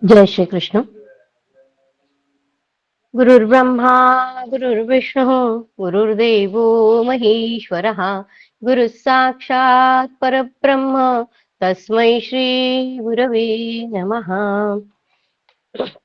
जय श्री कृष्ण। गुरुर्ब्रह्मा गुरुर्विष्णुः गुरुर्देवो महेश्वरः गुरुः साक्षात् परब्रह्म तस्मै श्री गुरवे नमः।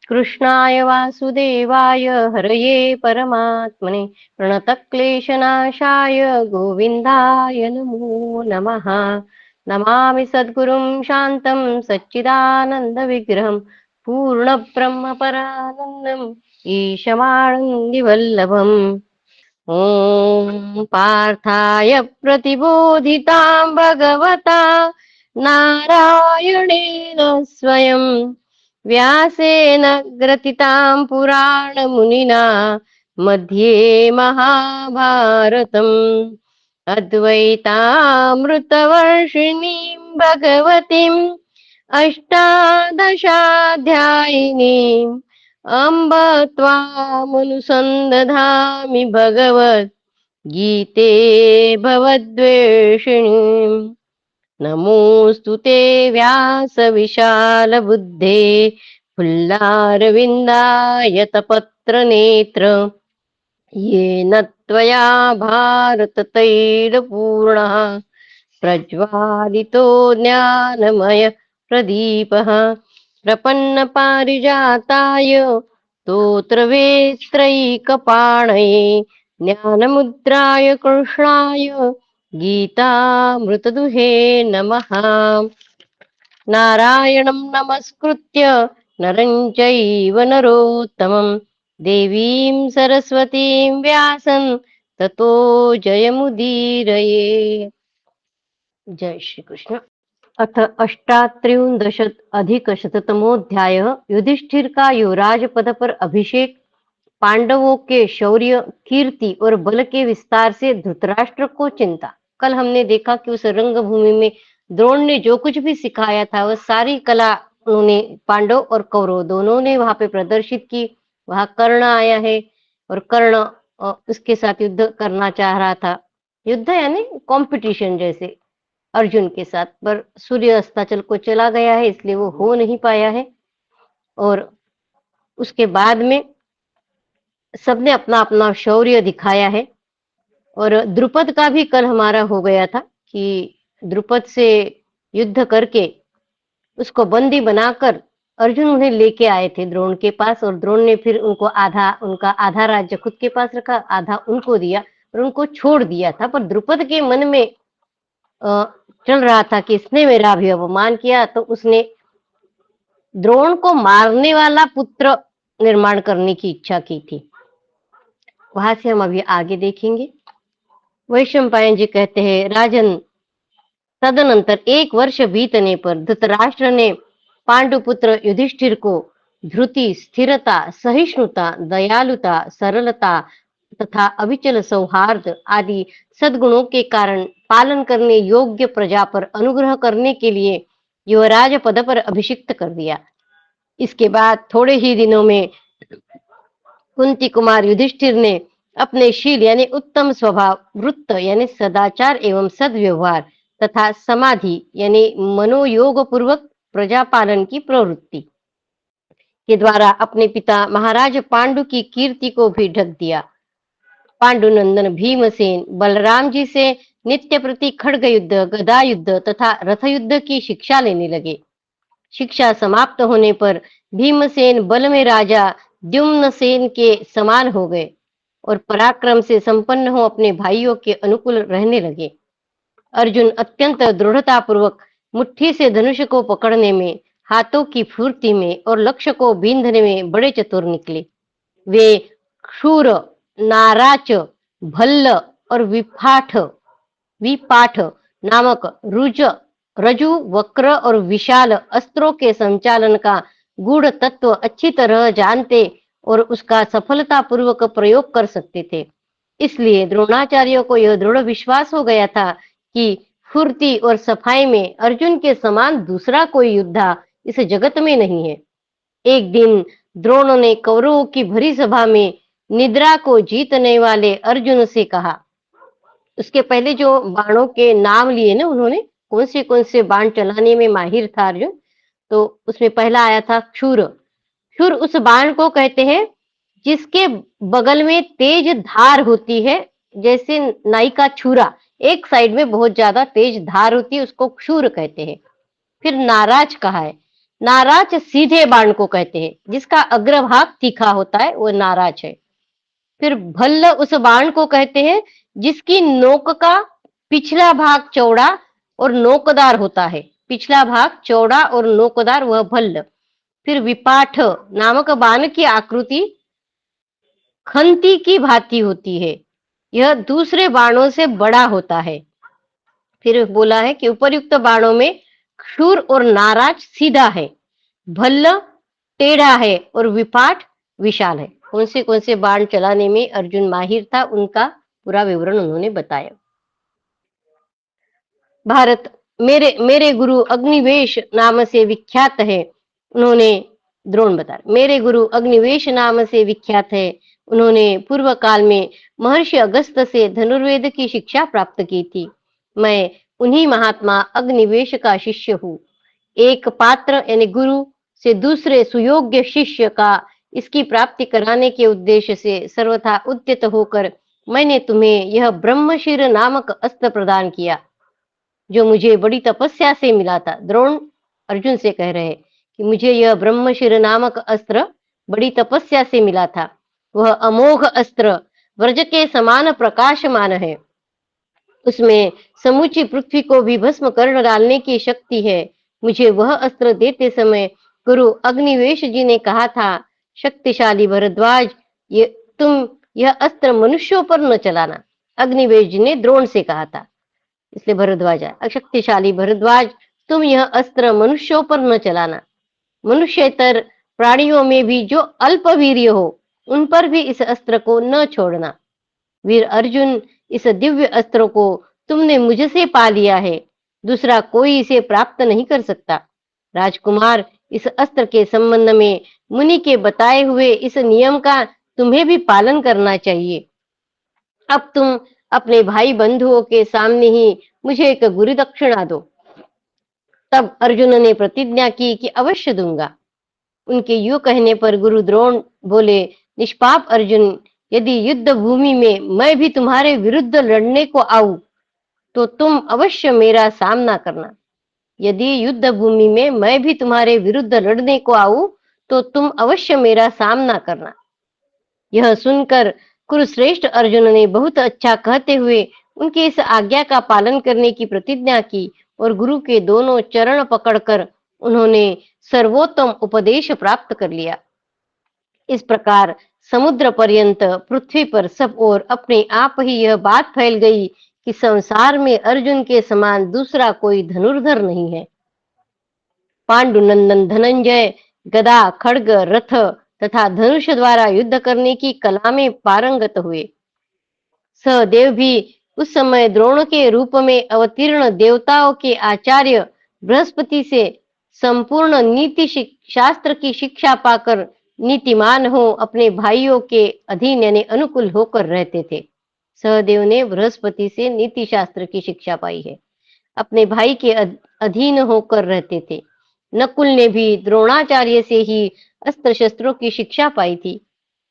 कृष्णाय वासुदेवाय हरये परमात्मने प्रणतक्लेशनाशाय गोविन्दाय नमो नमः। नमामि सद्गुरुं शान्तं सच्चिदानन्दविग्रहं पूर्णब्रह्मपरानन्दम् ईशमानन्दिवल्लभम्। ॐ पार्थाय प्रतिबोधितां भगवता नारायणेन स्वयं व्यासेन ग्रथितां पुराणमुनिना मध्ये महाभारतम् अद्वैतामृतवर्षिणीं भगवतीम् अष्टादशाध्यायिनीम् अम्ब त्वामनुसन्दधामि भगवत् गीते भवद्वेषिणीम्। नमोऽस्तु ते व्यासविशालबुद्धे फुल्लारविन्दायतपत्रनेत्र येन त्वया भारततैलपूर्णः प्रज्वालितो ज्ञानमय प्रदीपः प्रपन्नपारिजाताय स्तोत्रवेत्रैकपाणये ज्ञानमुद्राय कृष्णाय गीतामृतदुहे नमः। नारायणं नमस्कृत्य नरं चैव नरोत्तमं देवीं सरस्वतीं व्यासं ततो जयमुदीरये। जय श्री कृष्ण। अथ अष्टात्रिंशदधिकशततमोऽध्यायः। युधिष्ठिर का युवराज पद पर अभिषेक, पांडवों के शौर्य, कीर्ति और बल के विस्तार से धृतराष्ट्र को चिंता। कल हमने देखा कि उस रंगभूमि में द्रोण ने जो कुछ भी सिखाया था वह सारी कला उन्होंने पांडव और कौरव दोनों ने वहां पे प्रदर्शित की। वहां कर्ण आया है और कर्ण उसके साथ युद्ध करना चाह रहा था। युद्ध यानी कंपटीशन जैसे अर्जुन के साथ, पर सूर्य अस्ताचल को चला गया है इसलिए वो हो नहीं पाया है। और उसके बाद में सबने अपना अपना शौर्य दिखाया है। और द्रुपद का भी कल हमारा हो गया था कि द्रुपद से युद्ध करके उसको बंदी बनाकर अर्जुन उन्हें लेके आए थे द्रोण के पास, और द्रोण ने फिर उनका आधा राज्य खुद के पास रखा, आधा उनको दिया और उनको छोड़ दिया था। पर द्रुपद के मन में चल रहा था कि इसने मेरा भी अपमान किया, तो उसने द्रोण को मारने वाला पुत्र निर्माण करने की इच्छा की थी। वहां से हम अभी आगे देखेंगे। वैशंपायन जी कहते हैं, राजन, तदनंतर 1 वर्ष बीतने पर धृतराष्ट्र ने पांडुपुत्र युधिष्ठिर को धृति, स्थिरता, सहिष्णुता, दयालुता, सरलता तथा अविचल सौहार्द आदि सद्गुणों के कारण पालन करने योग्य प्रजा पर अनुग्रह करने के लिए युवराज पद पर अभिषिक्त कर दिया। इसके बाद थोड़े ही दिनों में कुंती कुमार युधिष्ठिर ने अपने शील यानी उत्तम स्वभाव, वृत्त यानी सदाचार एवं सद्व्यवहार तथा समाधि यानी मनोयोग पूर्वक प्रजा पालन की प्रवृत्ति के द्वारा अपने पिता महाराज पांडु की कीर्ति को भी ढक दिया। पांडुनंदन भीमसेन बलराम जी से नित्य प्रति खड्ग युद्ध, गदा युद्ध तथा रथ युद्ध की शिक्षा लेने लगे। शिक्षा समाप्त होने पर भीमसेन बल में राजा द्युम्नसेन के समान हो गए और पराक्रम से संपन्न हो अपने भाइयों के अनुकूल रहने लगे। अर्जुन अत्यंत दृढ़ता पूर्वक मुट्ठी से धनुष को पकड़ने में, हाथों की फुर्ती में और लक्ष्य को बींधने में बड़े चतुर निकले। वे क्षूर, नाराच, भल्ल और विपाठ नामक रजु, वक्र और विशाल अस्त्रों के संचालन का गूढ़ तत्व अच्छी तरह जानते और उसका सफलता पूर्वक प्रयोग कर सकते थे। इसलिए द्रोणाचार्य को यह दृढ़ विश्वास हो गया था कि फुर्ती और सफाई में अर्जुन के समान दूसरा कोई योद्धा इस जगत में नहीं है। एक दिन द्रोण ने कौरवों की भरी सभा में निद्रा को जीतने वाले अर्जुन से कहा। उसके पहले जो बाणों के नाम लिए ना उन्होंने, कौन से बाण चलाने में माहिर था अर्जुन, तो उसमें पहला आया था क्षुर। क्षुर उस बाण को कहते हैं जिसके बगल में तेज धार होती है, जैसे नाई का छुरा, एक साइड में बहुत ज्यादा तेज धार होती है, उसको क्षुर कहते हैं। फिर नाराज कहा है। नाराज सीधे बाण को कहते हैं, जिसका अग्रभाग तीखा होता है, वो नाराज है। फिर भल्ल उस बाण को कहते हैं जिसकी नोक का पिछला भाग चौड़ा और नोकदार होता है। पिछला भाग चौड़ा और नोकदार, वह भल्ल। फिर विपाठ नामक बाण की आकृति खंती की भांति होती है, यह दूसरे बाणों से बड़ा होता है। फिर बोला है कि उपर्युक्त बाणों में क्षुर और नाराज सीधा है, भल्ल टेढ़ा है और विपाठ विशाल है। कौन से बाण चलाने में अर्जुन माहिर था, उनका पूरा विवरण उन्होंने बताया। भारत मेरे मेरे गुरु अग्निवेश नाम से विख्यात है, उन्होंने द्रोण बता, मेरे गुरु अग्निवेश नाम से विख्यात है, उन्होंने पूर्व काल में महर्षि अगस्त से धनुर्वेद की शिक्षा प्राप्त की थी। मैं उन्हीं महात्मा अग्निवेश का शिष्य हूँ। एक पात्र यानी गुरु से दूसरे सुयोग्य शिष्य का इसकी प्राप्ति कराने के उद्देश्य से सर्वथा उद्यत होकर मैंने तुम्हें यह ब्रह्मशिर नामक अस्त्र प्रदान किया, जो मुझे बड़ी तपस्या से मिला था। द्रोण अर्जुन से कह रहे हैं कि मुझे यह ब्रह्मशिर नामक अस्त्र बड़ी तपस्या से मिला था। वह अमोघ अस्त्र व्रज के समान प्रकाशमान है, उसमें समूची पृथ्वी को भी भस्म कर डालने की शक्ति है। मुझे वह अस्त्र देते समय गुरु अग्निवेश जी ने कहा था, शक्तिशाली भरद्वाज, ये तुम यह अस्त्र मनुष्यों पर न चलाना। अग्निवेश जी ने द्रोण से कहा था, इसलिए भरद्वाज आया। शक्तिशाली भरद्वाज, तुम यह अस्त्र मनुष्यों पर न चलाना। मनुष्यतर प्राणियों में भी जो अल्प वीर्य हो, उन पर भी इस अस्त्र को न छोड़ना। वीर अर्जुन, इस दिव्य अस्त्र को तुमने मुझसे पा लिया है, दूसरा कोई इसे प्राप्त नहीं कर सकता। राजकुमार, इस अस्त्र के संबंध में मुनि के बताए हुए इस नियम का तुम्हें भी पालन करना चाहिए। अब तुम अपने भाई बंधुओं के सामने ही मुझे एक गुरु दक्षिणा दो। तब अर्जुन ने प्रतिज्ञा की कि अवश्य दूंगा। उनके यूं कहने पर गुरु द्रोण बोले, निष्पाप अर्जुन, यदि युद्ध भूमि में मैं भी तुम्हारे विरुद्ध लड़ने को आऊं तो तुम अवश्य मेरा सामना करना। यदि युद्ध भूमि में मैं भी तुम्हारे विरुद्ध लड़ने को आऊं तो तुम अवश्य मेरा सामना करना। यह सुनकर कुरुश्रेष्ठ अर्जुन ने बहुत अच्छा कहते हुए उनकी इस आज्ञा का पालन करने की प्रतिज्ञा की और गुरु के दोनों चरण पकड़कर उन्होंने सर्वोत्तम उपदेश प्राप्त कर लिया। इस प्रकार समुद्र पर्यंत पृथ्वी पर सब ओर अपने आप ही यह बात फैल गई कि संसार में अर्जुन के समान दूसरा कोई धनुर्धर नहीं है। पांडुनंदन धनंजय गदा, खड्ग, रथ तथा धनुष द्वारा युद्ध करने की कला में पारंगत हुए। सहदेव भी उस समय द्रोण के रूप में अवतीर्ण देवताओं के आचार्य बृहस्पति से संपूर्ण नीति शास्त्र की शिक्षा पाकर नीतिमान हो अपने भाइयों के अधीन यानी अनुकूल होकर रहते थे। सहदेव ने बृहस्पति से नीति शास्त्र की शिक्षा पाई है, अपने भाई के अधीन होकर रहते थे। नकुल ने भी द्रोणाचार्य से ही अस्त्र शस्त्रों की शिक्षा पाई थी।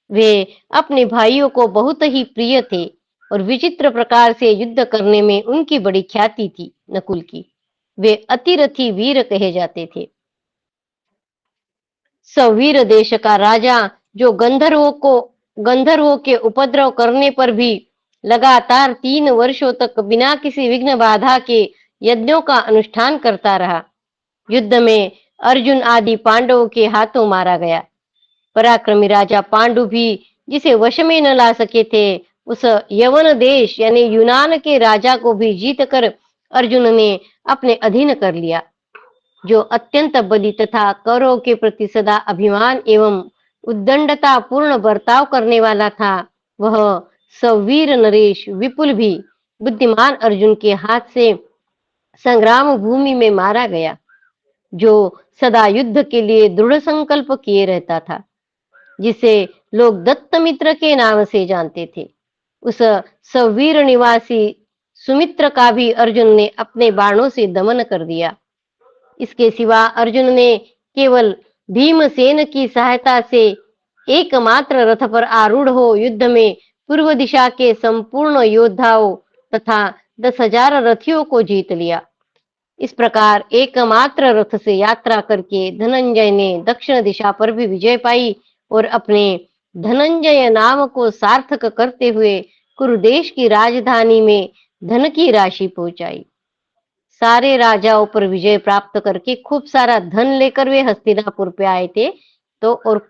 वे अपने भाइयों को बहुत ही प्रिय थे और विचित्र प्रकार से युद्ध करने में उनकी बड़ी ख्याति थी। नकुल की वे अतिरथी वीर कहे जाते थे। सवीर देश का राजा, जो गंधर्वों के उपद्रव करने पर भी लगातार 3 वर्षों तक बिना किसी विघ्न बाधा के यज्ञों का अनुष्ठान करता रहा, युद्ध में अर्जुन आदि पांडवों के हाथों मारा गया। पराक्रमी राजा पांडु भी जिसे वश में न ला सके थे, उस यवन देश यानी यूनान के राजा को भी जीतकर अर्जुन ने अपने अधीन कर लिया। जो अत्यंत बलि तथा कौरवों के प्रति सदा अभिमान एवं उद्दंडता पूर्ण बर्ताव करने वाला था, वह सवीर नरेश विपुल भी बुद्धिमान अर्जुन के हाथ से संग्राम भूमि में मारा गया। जो सदा युद्ध के लिए दृढ़ संकल्प किए रहता था, जिसे लोग दत्तमित्र के नाम से जानते थे, उस सवीर निवासी सुमित्र का भी अर्जुन ने अपने बाणों से दमन कर दिया। इसके सिवा अर्जुन ने केवल भीमसेन की सहायता से एकमात्र रथ पर आरूढ़ हो युद्ध में पूर्व दिशा के संपूर्ण योद्धाओं तथा 10,000 रथियों को जीत लिया। इस प्रकार एकमात्र रथ से यात्रा करके धनंजय ने दक्षिण दिशा पर भी विजय पाई और अपने धनंजय नाम को सार्थक करते हुए कुरुदेश की राजधानी में धन की राशि पहुंचाई। सारे राजाओं पर विजय प्राप्त करके खूब सारा धन लेकर वे हस्तिनापुर पे आए थे। तो और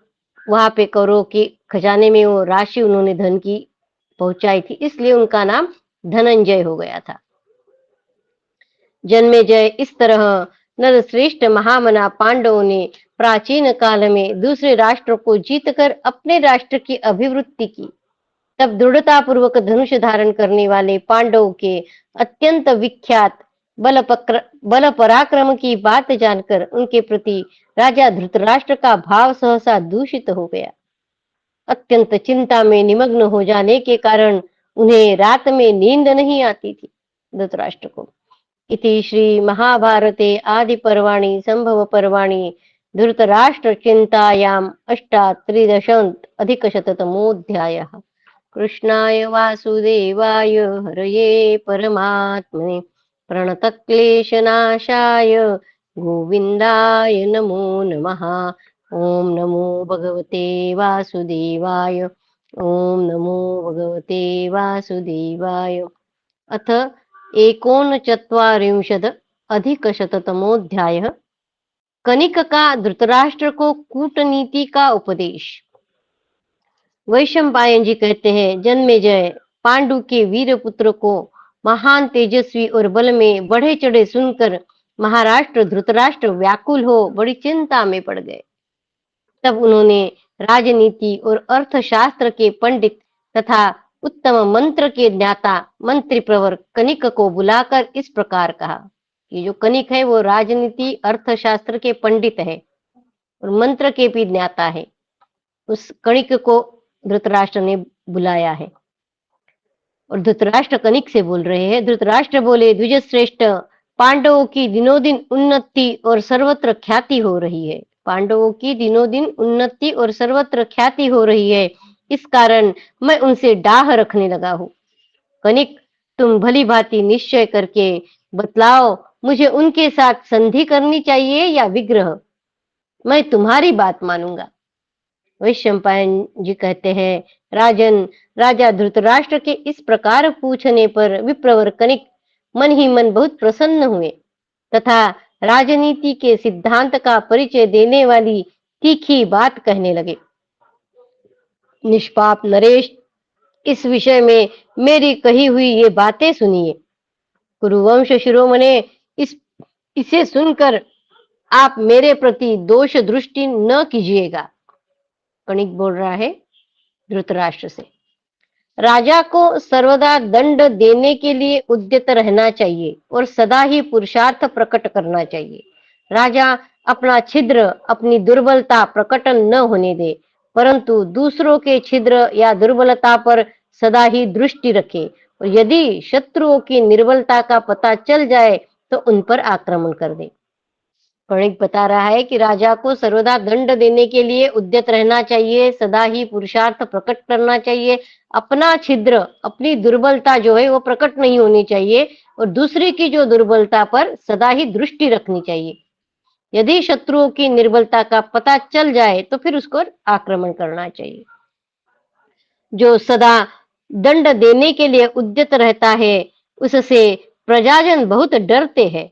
वहां पे कौरवों के खजाने में वो राशि उन्होंने धन की पहुंचाई थी, इसलिए उनका नाम धनंजय हो गया था। जन्मेजय इस तरह नरश्रेष्ठ महामना पांडवों ने प्राचीन काल में दूसरे राष्ट्र को जीतकर अपने राष्ट्र की अभिवृद्धि की। तब दृढ़ता पूर्वक धनुष धारण करने वाले पांडवों के अत्यंत विख्यात बल पराक्रम की बात जानकर उनके प्रति राजा धृतराष्ट्र का भाव सहसा दूषित हो गया। अत्यंत चिंता में निमग्न हो जाने के कारण उन्हें रात में नींद नहीं आती थी। धृतराष्ट्र को इति श्री महाभारते आदि पर्वाणि संभव पर्वाणि धृतराष्ट्र चिंतायाम अष्टात्रिदशांत अधिकशततमोऽध्यायः। कृष्णाय वासुदेवाय हरये परमात्मने प्रणतक्लेशनाशाय गोविन्दाय नमो नमः। ओम नमो भगवते वासुदेवाय। ओम नमो भगवते वासुदेवाय। अथ एकोनचत्वारिंशत् अधिकशततमोऽध्यायः। कनिक का धृतराष्ट्र को कूटनीति का उपदेश। वैशंपायन जी कहते हैं, जन्मेजय पांडु के वीर पुत्र को महान तेजस्वी और बल में बढ़े चढ़े सुनकर महाराष्ट्र धृतराष्ट्र व्याकुल हो बड़ी चिंता में पड़ गए। तब उन्होंने राजनीति और अर्थशास्त्र के पंडित तथा उत्तम मंत्र के ज्ञाता मंत्री प्रवर कनिक को बुलाकर इस प्रकार कहा। ये जो कनिक है वो राजनीति अर्थशास्त्र के पंडित है और मंत्र के भी ज्ञाता है। उस कनिक को धृतराष्ट्र ने बुलाया है और धृतराष्ट्र कनिक से बोल रहे हैं। धृतराष्ट्र बोले, द्विजश्रेष्ठ, पांडवों की दिनों दिन उन्नति और सर्वत्र ख्याति हो रही है। पांडवों की दिनों दिन उन्नति और सर्वत्र ख्याति हो रही है, इस कारण मैं उनसे डाह रखने लगा हूं। कनिक, तुम भली भांति निश्चय करके बतलाओ, मुझे उनके साथ संधि करनी चाहिए या विग्रह? मैं तुम्हारी बात मानूंगा। वैशंपायन जी कहते हैं, राजन, राजा धृतराष्ट्र के इस प्रकार पूछने पर विप्रवर कनिक मन ही मन बहुत प्रसन्न हुए तथा राजनीति के सिद्धांत का परिचय देने वाली तीखी बात कहने लगे। निष्पाप नरेश, इस विषय में मेरी कही हुई ये बातें सुनिए। कुरुवंश शिरोमणे, इसे सुनकर आप मेरे प्रति दोष दृष्टि न कीजिएगा। कनिक बोल रहा है धृतराष्ट्र से। राजा को सर्वदा दंड देने के लिए उद्यत रहना चाहिए और सदा ही पुरुषार्थ प्रकट करना चाहिए। राजा अपना छिद्र, अपनी दुर्बलता प्रकट न होने दे, परंतु दूसरों के छिद्र या दुर्बलता पर सदा ही दृष्टि रखे और यदि शत्रुओं की निर्बलता का पता चल जाए तो उन पर आक्रमण कर दे। कणिक बता रहा है कि राजा को सर्वदा दंड देने के लिए उद्यत रहना चाहिए, सदा ही पुरुषार्थ प्रकट करना चाहिए, अपना छिद्र, अपनी दुर्बलता जो है वो प्रकट नहीं होनी चाहिए और दूसरे की जो दुर्बलता पर सदा ही दृष्टि रखनी चाहिए। यदि शत्रुओं की निर्बलता का पता चल जाए तो फिर उसको आक्रमण करना चाहिए। जो सदा दंड देने के लिए उद्यत रहता है उससे प्रजाजन बहुत डरते हैं।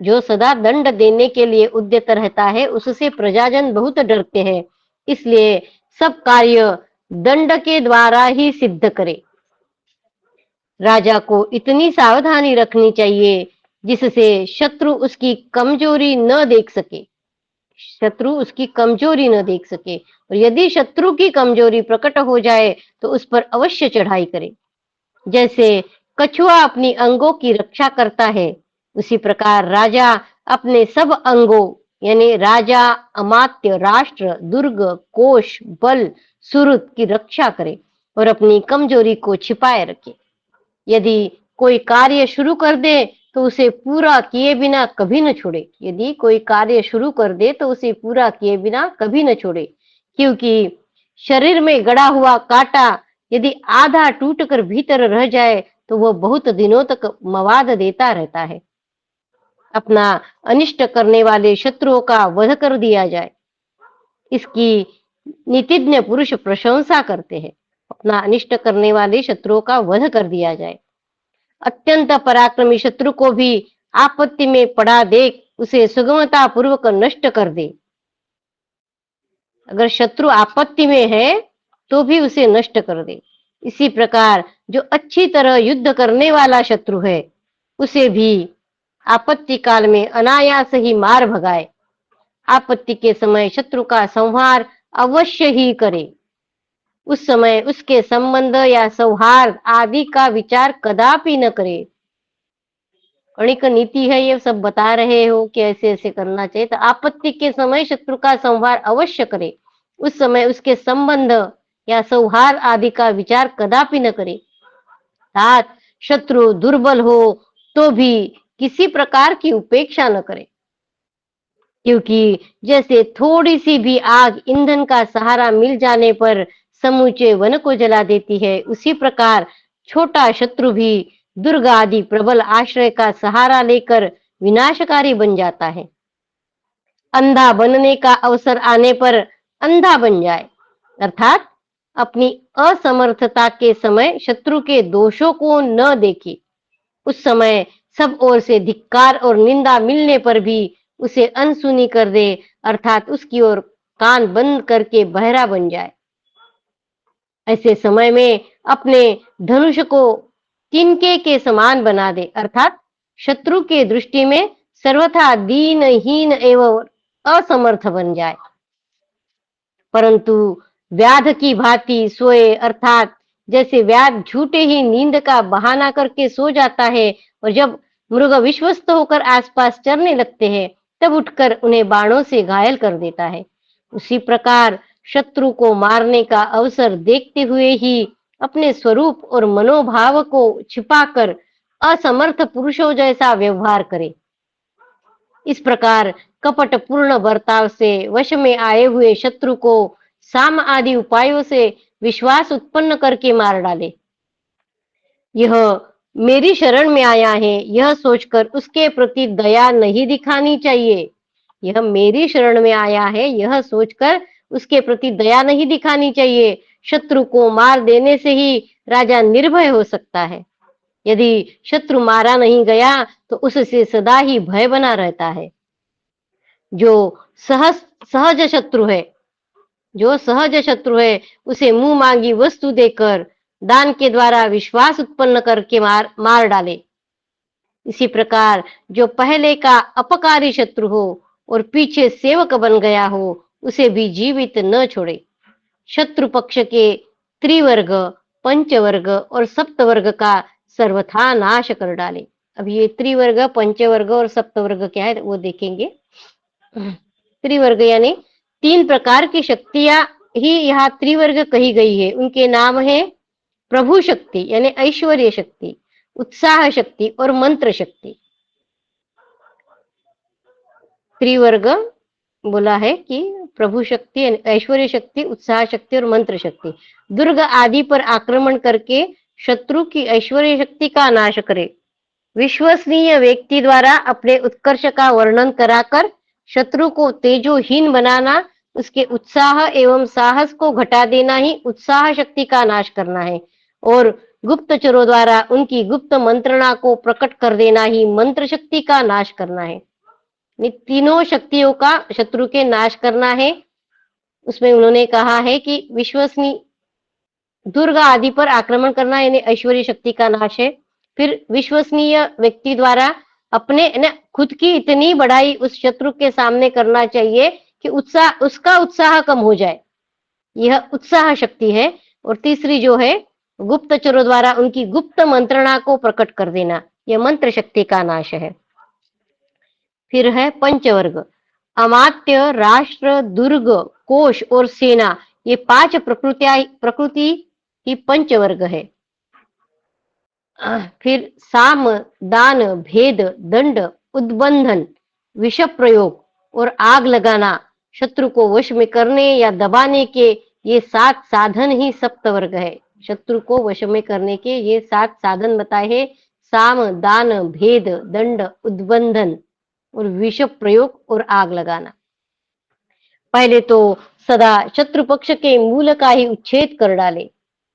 जो सदा दंड देने के लिए उद्यत रहता है उससे प्रजाजन बहुत डरते हैं, इसलिए सब कार्य दंड के द्वारा ही सिद्ध करे। राजा को इतनी सावधानी रखनी चाहिए जिससे शत्रु उसकी कमजोरी न देख सके। शत्रु उसकी कमजोरी न देख सके और यदि शत्रु की कमजोरी प्रकट हो जाए तो उस पर अवश्य चढ़ाई करे। जैसे कछुआ अपनी अंगों की रक्षा करता है, उसी प्रकार राजा अपने सब अंगों यानी राजा, अमात्य, राष्ट्र, दुर्ग, कोश, बल, सुहृद की रक्षा करे और अपनी कमजोरी को छिपाए रखे। यदि कोई कार्य शुरू कर दे तो उसे पूरा किए बिना कभी न छोड़े। यदि कोई कार्य शुरू कर दे तो उसे पूरा किए बिना कभी न छोड़े, क्योंकि शरीर में गड़ा हुआ कांटा यदि आधा टूटकर भीतर रह जाए तो वह बहुत दिनों तक मवाद देता रहता है। अपना अनिष्ट करने वाले शत्रुओं का वध कर दिया जाए, इसकी नीतिज्ञ पुरुष प्रशंसा करते हैं। अपना अनिष्ट करने वाले शत्रुओं का वध कर दिया जाए। अत्यंत पराक्रमी शत्रु को भी आपत्ति में पड़ा देख उसे सुगमता पूर्वक नष्ट कर दे। अगर शत्रु आपत्ति में है तो भी उसे नष्ट कर दे। इसी प्रकार जो अच्छी तरह युद्ध करने वाला शत्रु है उसे भी आपत्ति काल में अनायास ही मार भगाए। आपत्ति के समय शत्रु का संहार अवश्य ही करे। उस समय उसके संबंध या सौहार्द आदि का विचार कदापि न करे। कणिक नीति है, ये सब बता रहे हो कि ऐसे ऐसे करना चाहिए। तो आपत्ति के समय शत्रु का संहार अवश्य करे। उस समय उसके संबंध या सौहार्द आदि का विचार कदापि न करे। अर्थात शत्रु दुर्बल हो तो भी किसी प्रकार की उपेक्षा न करे, क्योंकि जैसे थोड़ी सी भी आग ईंधन का सहारा मिल जाने पर समूचे वन को जला देती है, उसी प्रकार छोटा शत्रु भी दुर्ग आदि प्रबल आश्रय का सहारा लेकर विनाशकारी बन जाता है। अंधा बनने का अवसर आने पर अंधा बन जाए, अर्थात अपनी असमर्थता के समय शत्रु के दोषों को न देखे। उस समय सब ओर से धिक्कार और निंदा मिलने पर भी उसे अनसुनी कर दे, अर्थात उसकी ओर कान बंद करके बहरा बन जाए। ऐसे समय में अपने धनुष को तिनके के समान बना दे, अर्थात शत्रु के दृष्टि में सर्वथा दीनहीन एवं असमर्थ बन जाए। परंतु व्याध की भांति सोए, अर्थात जैसे व्याध झूठे ही नींद का बहाना करके सो जाता है और जब मृग विश्वस्त होकर आसपास चरने लगते हैं तब उठकर उन्हें बाणों से घायल कर देता है, उसी प्रकार शत्रु को मारने का अवसर देखते हुए ही अपने स्वरूप और मनोभाव को छिपाकर असमर्थ पुरुषों जैसा व्यवहार करे। इस प्रकार कपट पूर्ण बर्ताव से वश में आए हुए शत्रु को साम आदि उपायों से विश्वास उत्पन्न करके मार डाले। यह मेरी शरण में आया है, यह सोचकर उसके प्रति दया नहीं दिखानी चाहिए। यह मेरी शरण में आया है, यह सोचकर उसके प्रति दया नहीं दिखानी चाहिए। शत्रु को मार देने से ही राजा निर्भय हो सकता है। यदि शत्रु मारा नहीं गया तो उससे सदा ही भय बना रहता है। जो सहज शत्रु है, जो सहज शत्रु है उसे मुंह मांगी वस्तु देकर दान के द्वारा विश्वास उत्पन्न करके मार डाले। इसी प्रकार जो पहले का अपकारी शत्रु हो और पीछे सेवक बन गया हो उसे भी जीवित न छोड़े। शत्रु पक्ष के त्रिवर्ग, पंचवर्ग और सप्तवर्ग का सर्वथा नाश कर डाले। अब ये त्रिवर्ग, पंचवर्ग और सप्तवर्ग क्या है वो देखेंगे। त्रिवर्ग यानी 3 प्रकार की शक्तियां ही यहाँ त्रिवर्ग कही गई है। उनके नाम है प्रभु शक्ति यानी ऐश्वर्य शक्ति, उत्साह शक्ति और मंत्र शक्ति। त्रिवर्ग बोला है कि प्रभु शक्ति, ऐश्वर्य शक्ति, उत्साह शक्ति और मंत्र शक्ति। दुर्ग आदि पर आक्रमण करके शत्रु की ऐश्वर्य शक्ति का नाश करे। विश्वसनीय व्यक्ति द्वारा अपने उत्कर्ष का वर्णन कराकर शत्रु को तेजोहीन बनाना, उसके उत्साह एवं साहस को घटा देना ही उत्साह शक्ति का नाश करना है। और गुप्तचरों द्वारा उनकी गुप्त मंत्रणा को प्रकट कर देना ही मंत्र शक्ति का नाश करना है। तीनों शक्तियों का शत्रु के नाश करना है। उसमें उन्होंने कहा है कि विश्वसनीय दुर्ग आदि पर आक्रमण करना यानी ऐश्वर्य शक्ति का नाश है। फिर विश्वसनीय व्यक्ति द्वारा अपने खुद की इतनी बड़ाई उस शत्रु के सामने करना चाहिए कि उसका उत्साह कम हो जाए, यह उत्साह शक्ति है। और तीसरी जो है गुप्तचरों द्वारा उनकी गुप्त मंत्रणा को प्रकट कर देना, यह मंत्र शक्ति का नाश है। फिर है पंचवर्ग, अमात्य, राष्ट्र, दुर्ग, कोश और सेना, ये 5 प्रकृति ही पंचवर्ग है। फिर साम, दान, भेद, दंड, उद्बंधन, विष प्रयोग और आग लगाना, शत्रु को वश में करने या दबाने के ये 7 साधन ही सप्तवर्ग है। शत्रु को वश में करने के ये 7 साधन बताए हैं। साम, दान, भेद, दंड, उद्बंधन और विष प्रयोग और आग लगाना। पहले तो सदा शत्रु पक्ष के मूल का ही उच्छेद कर डाले,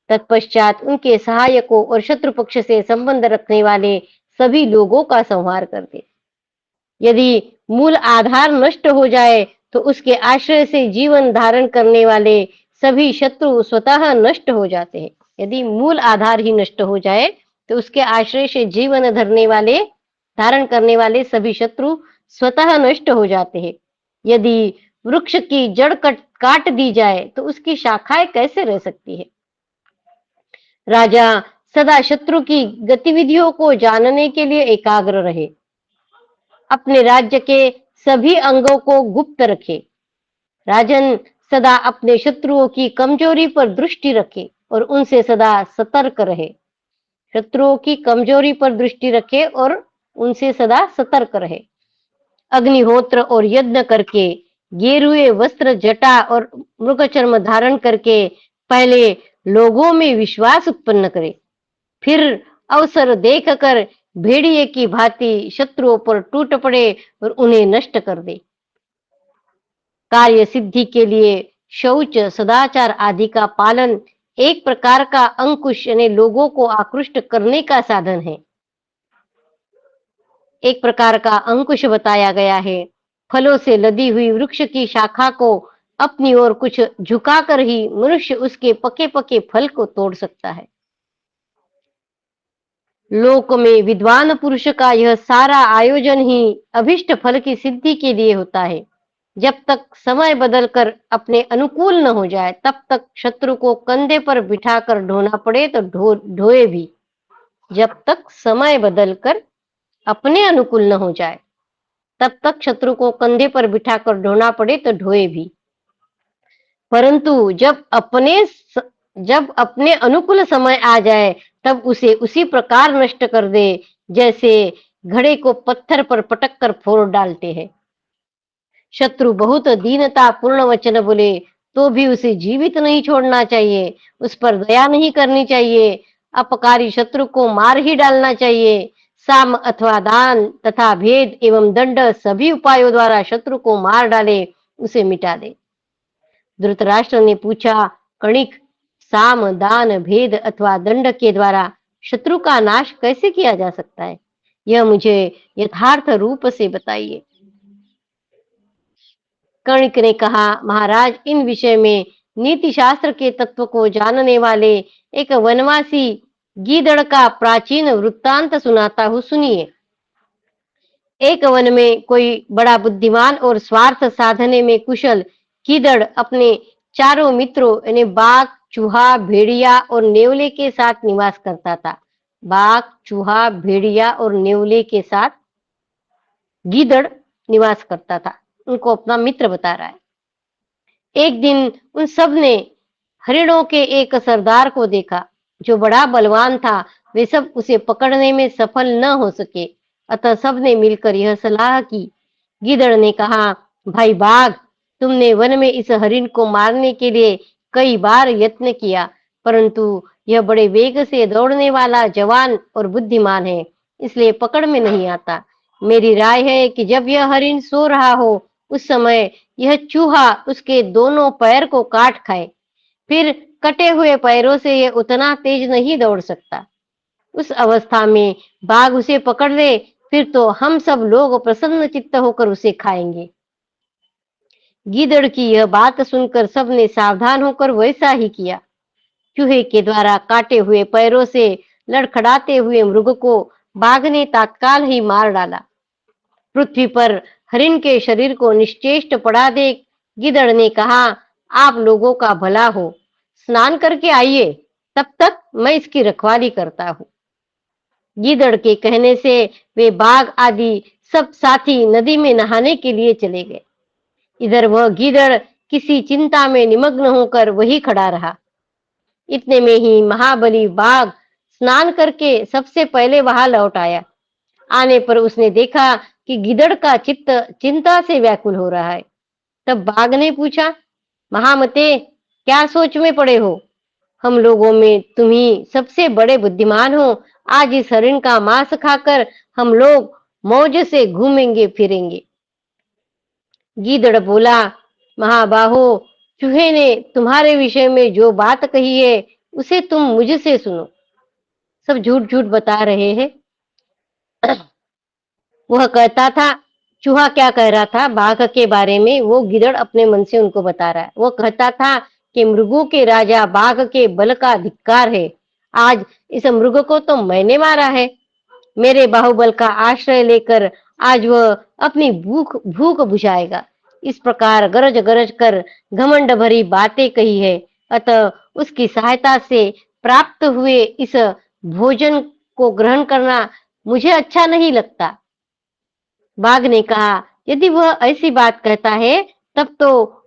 तत्पश्चात उनके सहायकों और शत्रु पक्ष से संबंध रखने वाले सभी लोगों का संहार कर दे। यदि मूल आधार नष्ट हो जाए तो उसके आश्रय से जीवन धारण करने वाले सभी शत्रु स्वतः नष्ट हो जाते हैं। यदि मूल आधार ही नष्ट हो जाए तो उसके आश्रय से जीवन धारण करने वाले सभी शत्रु स्वतः नष्ट हो जाते हैं। यदि वृक्ष की जड़ काट दी जाए तो उसकी शाखाएं कैसे रह सकती है। राजा सदा शत्रु की गतिविधियों को जानने के लिए एकाग्र रहे, अपने राज्य के सभी अंगों को गुप्त रखे। राजन सदा अपने शत्रुओं की कमजोरी पर दृष्टि रखे और उनसे सदा सतर्क रहे। शत्रुओं की कमजोरी पर दृष्टि रखे और उनसे सदा सतर्क रहे। अग्निहोत्र और यज्ञ करके, गेरुए वस्त्र, जटा और मृगचर्म धारण करके पहले लोगों में विश्वास उत्पन्न करे, फिर अवसर देखकर भेड़िए की भांति शत्रुओं पर टूट पड़े और उन्हें नष्ट कर दे। कार्य सिद्धि के लिए शौच, सदाचार आदि का पालन एक प्रकार का अंकुश यानी लोगों को आकृष्ट करने का साधन है। एक प्रकार का अंकुश बताया गया है। फलों से लदी हुई वृक्ष की शाखा को अपनी ओर कुछ झुकाकर ही मनुष्य उसके पके पके फल को तोड़ सकता है। लोक में विद्वान पुरुष का यह सारा आयोजन ही अभिष्ट फल की सिद्धि के लिए होता है। जब तक समय बदलकर अपने अनुकूल न हो जाए तब तक शत्रु को कंधे पर बिठाकर ढोना पड़े तो ढोए भी। जब तक समय बदलकर अपने अनुकूल न हो जाए तब तक शत्रु को कंधे पर बिठाकर ढोना पड़े तो ढोए भी, परंतु जब अपने अनुकूल समय आ जाए तब उसे उसी प्रकार नष्ट कर दे जैसे घड़े को पत्थर पर पटक कर फोड़ डालते हैं। शत्रु बहुत दीनता पूर्ण वचन बोले तो भी उसे जीवित नहीं छोड़ना चाहिए, उस पर दया नहीं करनी चाहिए। अपकारी शत्रु को मार ही डालना चाहिए। साम अथवा दान तथा भेद एवं दंड सभी उपायों द्वारा शत्रु को मार डाले, उसे मिटा दे। धृतराष्ट्र ने पूछा, कणिक, साम, दान, भेद अथवा दंड के द्वारा शत्रु का नाश कैसे किया जा सकता है? यह मुझे यथार्थ रूप से बताइए। कणिक ने कहा, महाराज, इन विषय में नीति शास्त्र के तत्व को जानने वाले एक वनवासी गीदड़ का प्राचीन वृत्तांत सुनाता हूं, सुनिए। एक वन में कोई बड़ा बुद्धिमान और स्वार्थ साधने में कुशल गीदड़ अपने चारों मित्रों यानी बाघ, चूहा, भेड़िया और नेवले के साथ निवास करता था। बाघ, चूहा, भेड़िया और नेवले के साथ गीदड़ निवास करता था। उनको अपना मित्र बता रहा है। एक दिन उन सब ने हरिणों के एक सरदार को देखा जो बड़ा बलवान था। वे सब उसे पकड़ने में सफल न हो सके, अतः सबने मिलकर यह सलाह की। गीदड़ ने कहा, भाई बाघ, तुमने वन में इस हरिण को मारने के लिए कई बार यत्न किया, परंतु यह बड़े वेग से दौड़ने वाला जवान और बुद्धिमान है, इसलिए पकड़ में नहीं आता। मेरी राय है कि जब यह हरिण सो रहा हो उस समय यह चूहा उसके दोनों पैर को काट खाए, फिर कटे हुए पैरों से यह उतना तेज नहीं दौड़ सकता। उस अवस्था में बाघ उसे पकड़ ले, फिर तो हम सब लोग प्रसन्न चित्त होकर उसे खाएंगे। गीदड़ की यह बात सुनकर सबने सावधान होकर वैसा ही किया। चूहे के द्वारा काटे हुए पैरों से लड़खड़ाते हुए मृग को बाघ ने तत्काल ही मार डाला। पृथ्वी पर हरिण के शरीर को निश्चेष्ट पड़ा देख गीदड़ ने कहा, आप लोगों का भला हो, स्नान करके आइए, तब तक मैं इसकी रखवाली करता हूँ। गीदड़ के कहने से वे बाघ आदि सब साथी नदी में नहाने के लिए चले गए। इधर वह गीदड़ किसी चिंता में निमग्न होकर वही खड़ा रहा। इतने में ही महाबली बाघ स्नान करके सबसे पहले वहां लौट आया। आने पर उसने देखा कि गिदड़ का चित्त चिंता से व्याकुल हो रहा है। तब बाघ ने पूछा, महामते, क्या सोच में पड़े हो? हम लोगों में तुम ही सबसे बड़े बुद्धिमान हो। आज इस हरिण का मांस खाकर हम लोग मौज से घूमेंगे फिरेंगे। गीदड़ बोला, महाबाहो, चूहे ने तुम्हारे विषय में जो बात कही है उसे तुम मुझसे सुनो। सब झूठ झूठ बता रहे हैं। वह कहता था, चूहा क्या कह रहा था बाघ के बारे में, वो गिदड़ अपने मन से उनको बता रहा है। वो कहता था कि मृगों के राजा बाघ के बल का धिक्कार है। आज इस मृग को तो मैंने मारा है। मेरे बाहुबल का आश्रय लेकर आज वह अपनी भूख भूख बुझाएगा। इस प्रकार गरज गरज कर घमंड भरी बातें कही है। अतः उसकी सहायता से प्राप्त हुए इस भोजन को ग्रहण करना मुझे अच्छा नहीं लगता। बाघ ने कहा, यदि वह ऐसी बात कहता है तब तो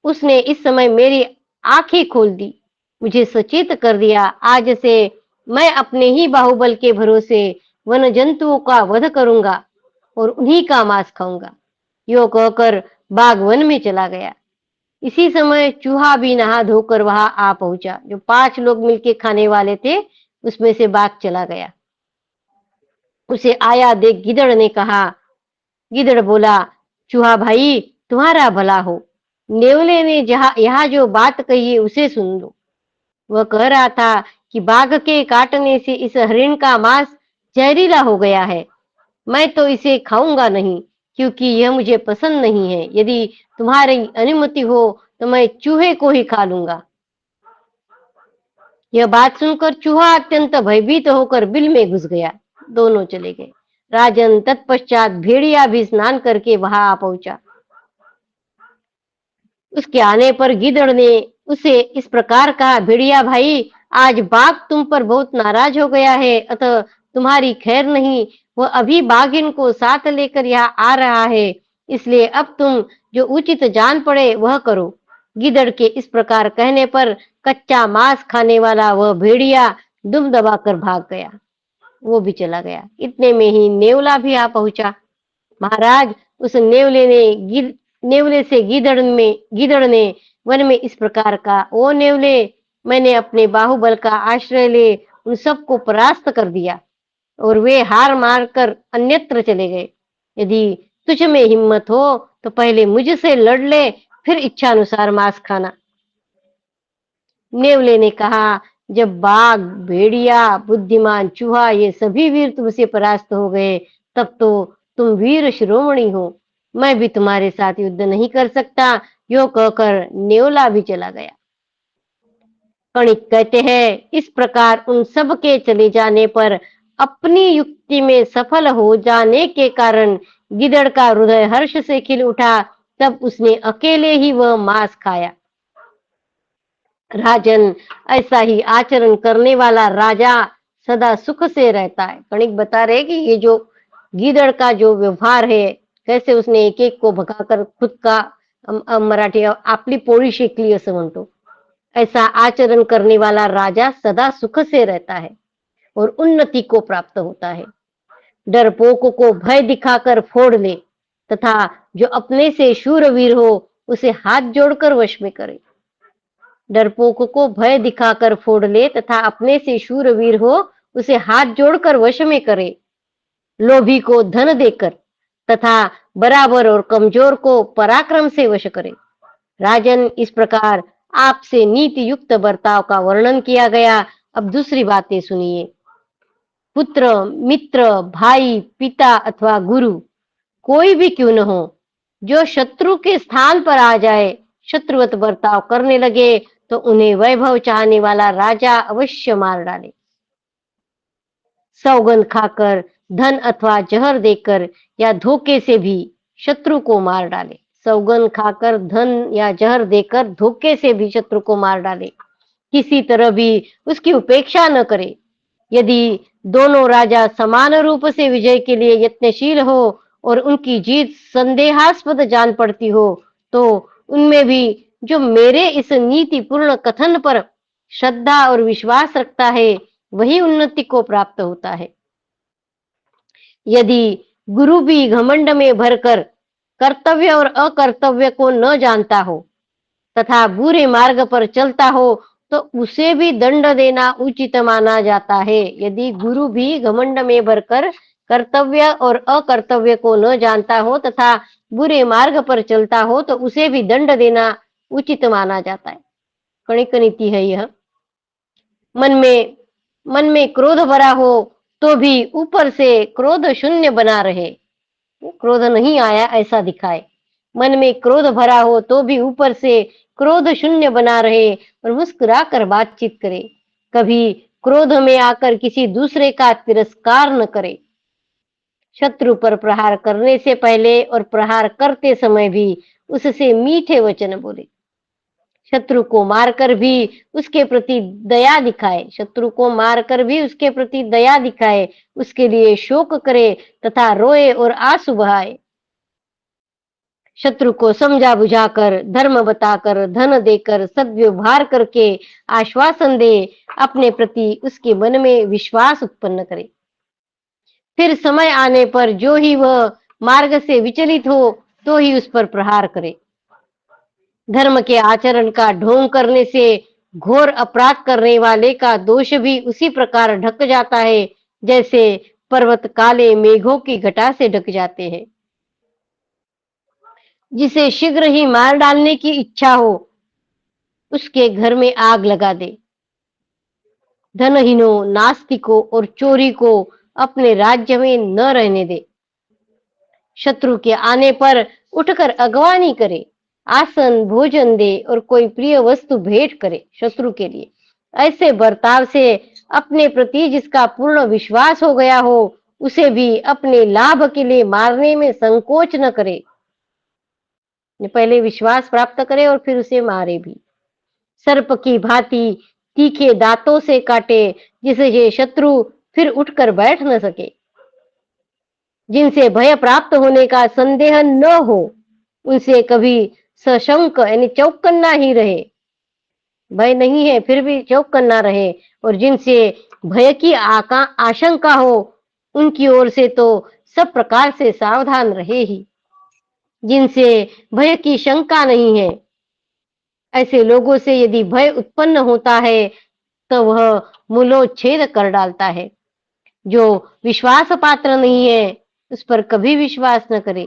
उसने इस समय मेरी आंखें खोल दी, मुझे सचेत कर दिया। आज से मैं अपने ही बाहुबल के भरोसे वन जंतुओं का वध करूंगा और उन्हीं का मांस खाऊंगा। यो कहकर बाघ वन में चला गया। इसी समय चूहा भी नहा धोकर वहां आ पहुंचा। जो 5 लोग मिलके खाने वाले थे उसमें से बाघ चला गया। उसे आया देख गिदड़ ने कहा, गिदड़ बोला, चूहा भाई, तुम्हारा भला हो। नेवले ने जहां यहाँ जो बात कही है उसे सुन लो। वह कह रहा था कि बाघ के काटने से इस हरिण का मांस जहरीला हो गया है। मैं तो इसे खाऊंगा नहीं, क्योंकि यह मुझे पसंद नहीं है। यदि तुम्हारी अनुमति हो तो मैं चूहे को ही खा लूंगा। यह बात सुनकर चूहा अत्यंत भयभीत होकर बिल में घुस गया। दोनों चले गए। राजन तत्पश्चात भेड़िया भी स्नान करके वहां आ पहुंचा। उसके आने पर गिदड़ ने उसे इस प्रकार कहा, भेड़िया भाई, आज बाघ तुम पर बहुत नाराज हो गया है, अतः तुम्हारी खैर नहीं। वह अभी बाघिन को साथ लेकर यहाँ आ रहा है, इसलिए अब तुम जो उचित जान पड़े वह करो। गिदड़ के इस प्रकार कहने पर कच्चा मांस खाने वाला वह भेड़िया दुम दबाकर भाग गया। वो भी चला गया। इतने में ही नेवला भी आ पहुंचा। महाराज, उस नेवले से गिदड़ ने वन में इस प्रकार का, ओ नेवले, मैंने अपने बाहुबल का आश्रय ले उन सबको परास्त कर दिया और वे हार मारकर अन्यत्र चले गए। यदि तुझ में हिम्मत हो तो पहले मुझसे लड़ ले, फिर इच्छा अनुसार मांस खाना। नेवले ने कहा, जब बाघ, भेड़िया, बुद्धिमान चूहा ये सभी वीर तुमसे परास्त हो गए, तब तो तुम वीर शिरोमणि हो। मैं भी तुम्हारे साथ युद्ध नहीं कर सकता। यो कहकर नेवला भी चला गया। कणिक कहते हैं, इस प्रकार उन सब के चले जाने पर अपनी युक्ति में सफल हो जाने के कारण गिदड़ का हृदय हर्ष से खिल उठा। तब उसने अकेले ही वह मांस खाया। राजन, ऐसा ही आचरण करने वाला राजा सदा सुख से रहता है। कणिक बता रहे कि ये जो गीदड़ का जो व्यवहार है, कैसे उसने एक एक को भगाकर खुद का मराठी आपली पोळी शेकली असं म्हणतो। ऐसा आचरण करने वाला राजा सदा सुख से रहता है और उन्नति को प्राप्त होता है। डरपोक को भय दिखाकर फोड़ ले तथा जो अपने से शूरवीर हो उसे हाथ जोड़कर वश में करे। डरपोक को भय दिखाकर फोड़ ले तथा अपने से शूरवीर हो उसे हाथ जोड़कर वश में करे। लोभी को धन देकर तथा बराबर और कमजोर को पराक्रम से वश करे। राजन, इस प्रकार आपसे नीति युक्त बर्ताव का वर्णन किया गया। अब दूसरी बातें सुनिए। पुत्र, मित्र, भाई, पिता अथवा गुरु कोई भी क्यों न हो, जो शत्रु के स्थान पर आ जाए, शत्रुवत बर्ताव करने लगे, तो उन्हें वैभव चाहने वाला राजा अवश्य मार डाले। सौगंध खाकर, धन अथवा जहर देकर या धोखे से भी शत्रु को मार डाले। सौगंध खाकर, धन या जहर देकर, धोखे से भी शत्रु को मार डाले। किसी तरह भी उसकी उपेक्षा न करे। यदि दोनों राजा समान रूप से विजय के लिए यत्नशील हो और उनकी जीत संदेहास्पद जान पड़ती हो, तो उनमें भी जो मेरे इस नीतिपूर्ण कथन पर श्रद्धा और विश्वास रखता है, वही उन्नति को प्राप्त होता है। यदि गुरु भी घमंड में भरकर कर्तव्य और अकर्तव्य को न जानता हो तथा बुरे मार्ग पर चलता हो तो उसे भी दंड देना उचित माना जाता है। यदि गुरु भी घमंड में भरकर कर्तव्य और अकर्तव्य को न जानता हो तथा बुरे मार्ग पर चलता हो तो उसे भी दंड देना उचित माना जाता है। कणिक नीति है यह। मन में क्रोध भरा हो तो भी ऊपर से क्रोध शून्य बना रहे, क्रोध नहीं आया ऐसा दिखाए। मन में क्रोध भरा हो तो भी ऊपर से क्रोध शून्य बना रहे और मुस्कुरा कर बातचीत करे। कभी क्रोध में आकर किसी दूसरे का तिरस्कार न करे। शत्रु पर प्रहार करने से पहले और प्रहार करते समय भी उससे मीठे वचन बोले। शत्रु को मारकर भी उसके प्रति दया दिखाए। शत्रु को मारकर भी उसके प्रति दया दिखाए, उसके लिए शोक करे तथा रोए और आंसू बहाए। शत्रु को समझा बुझाकर, धर्म बताकर, धन देकर, सद्व्यवहार करके आश्वासन दे, अपने प्रति उसके मन में विश्वास उत्पन्न करे। फिर समय आने पर जो ही वह मार्ग से विचलित हो तो ही उस पर प्रहार करे। धर्म के आचरण का ढोंग करने से घोर अपराध करने वाले का दोष भी उसी प्रकार ढक जाता है जैसे पर्वत काले मेघों की घटा से ढक जाते हैं। जिसे शीघ्र ही मार डालने की इच्छा हो उसके घर में आग लगा दे। धनहीनों, नास्तिकों और चोरी को अपने राज्य में न रहने दे। शत्रु के आने पर उठकर अगवानी करे, आसन भोजन दे और कोई प्रिय वस्तु भेंट करे शत्रु के लिए। ऐसे बर्ताव से अपने प्रति जिसका पूर्ण विश्वास हो गया हो उसे भी अपने लाभ के लिए मारने में संकोच न करे। पहले विश्वास प्राप्त करे और फिर उसे मारे भी। सर्प की भांति तीखे दांतों से काटे जिसे ये शत्रु फिर उठकर बैठ न सके। जिनसे भय प्राप्त होने का संदेह न हो उनसे कभी सशंक यानी चौकन्ना ही रहे। भय नहीं है फिर भी चौकन्ना रहे। और जिनसे भय की आशंका हो उनकी ओर से तो सब प्रकार से सावधान रहे ही। जिनसे भय की शंका नहीं है ऐसे लोगों से यदि भय उत्पन्न होता है तो वह मूलोच्छेद कर डालता है। जो विश्वास पात्र नहीं है उस पर कभी विश्वास न करे,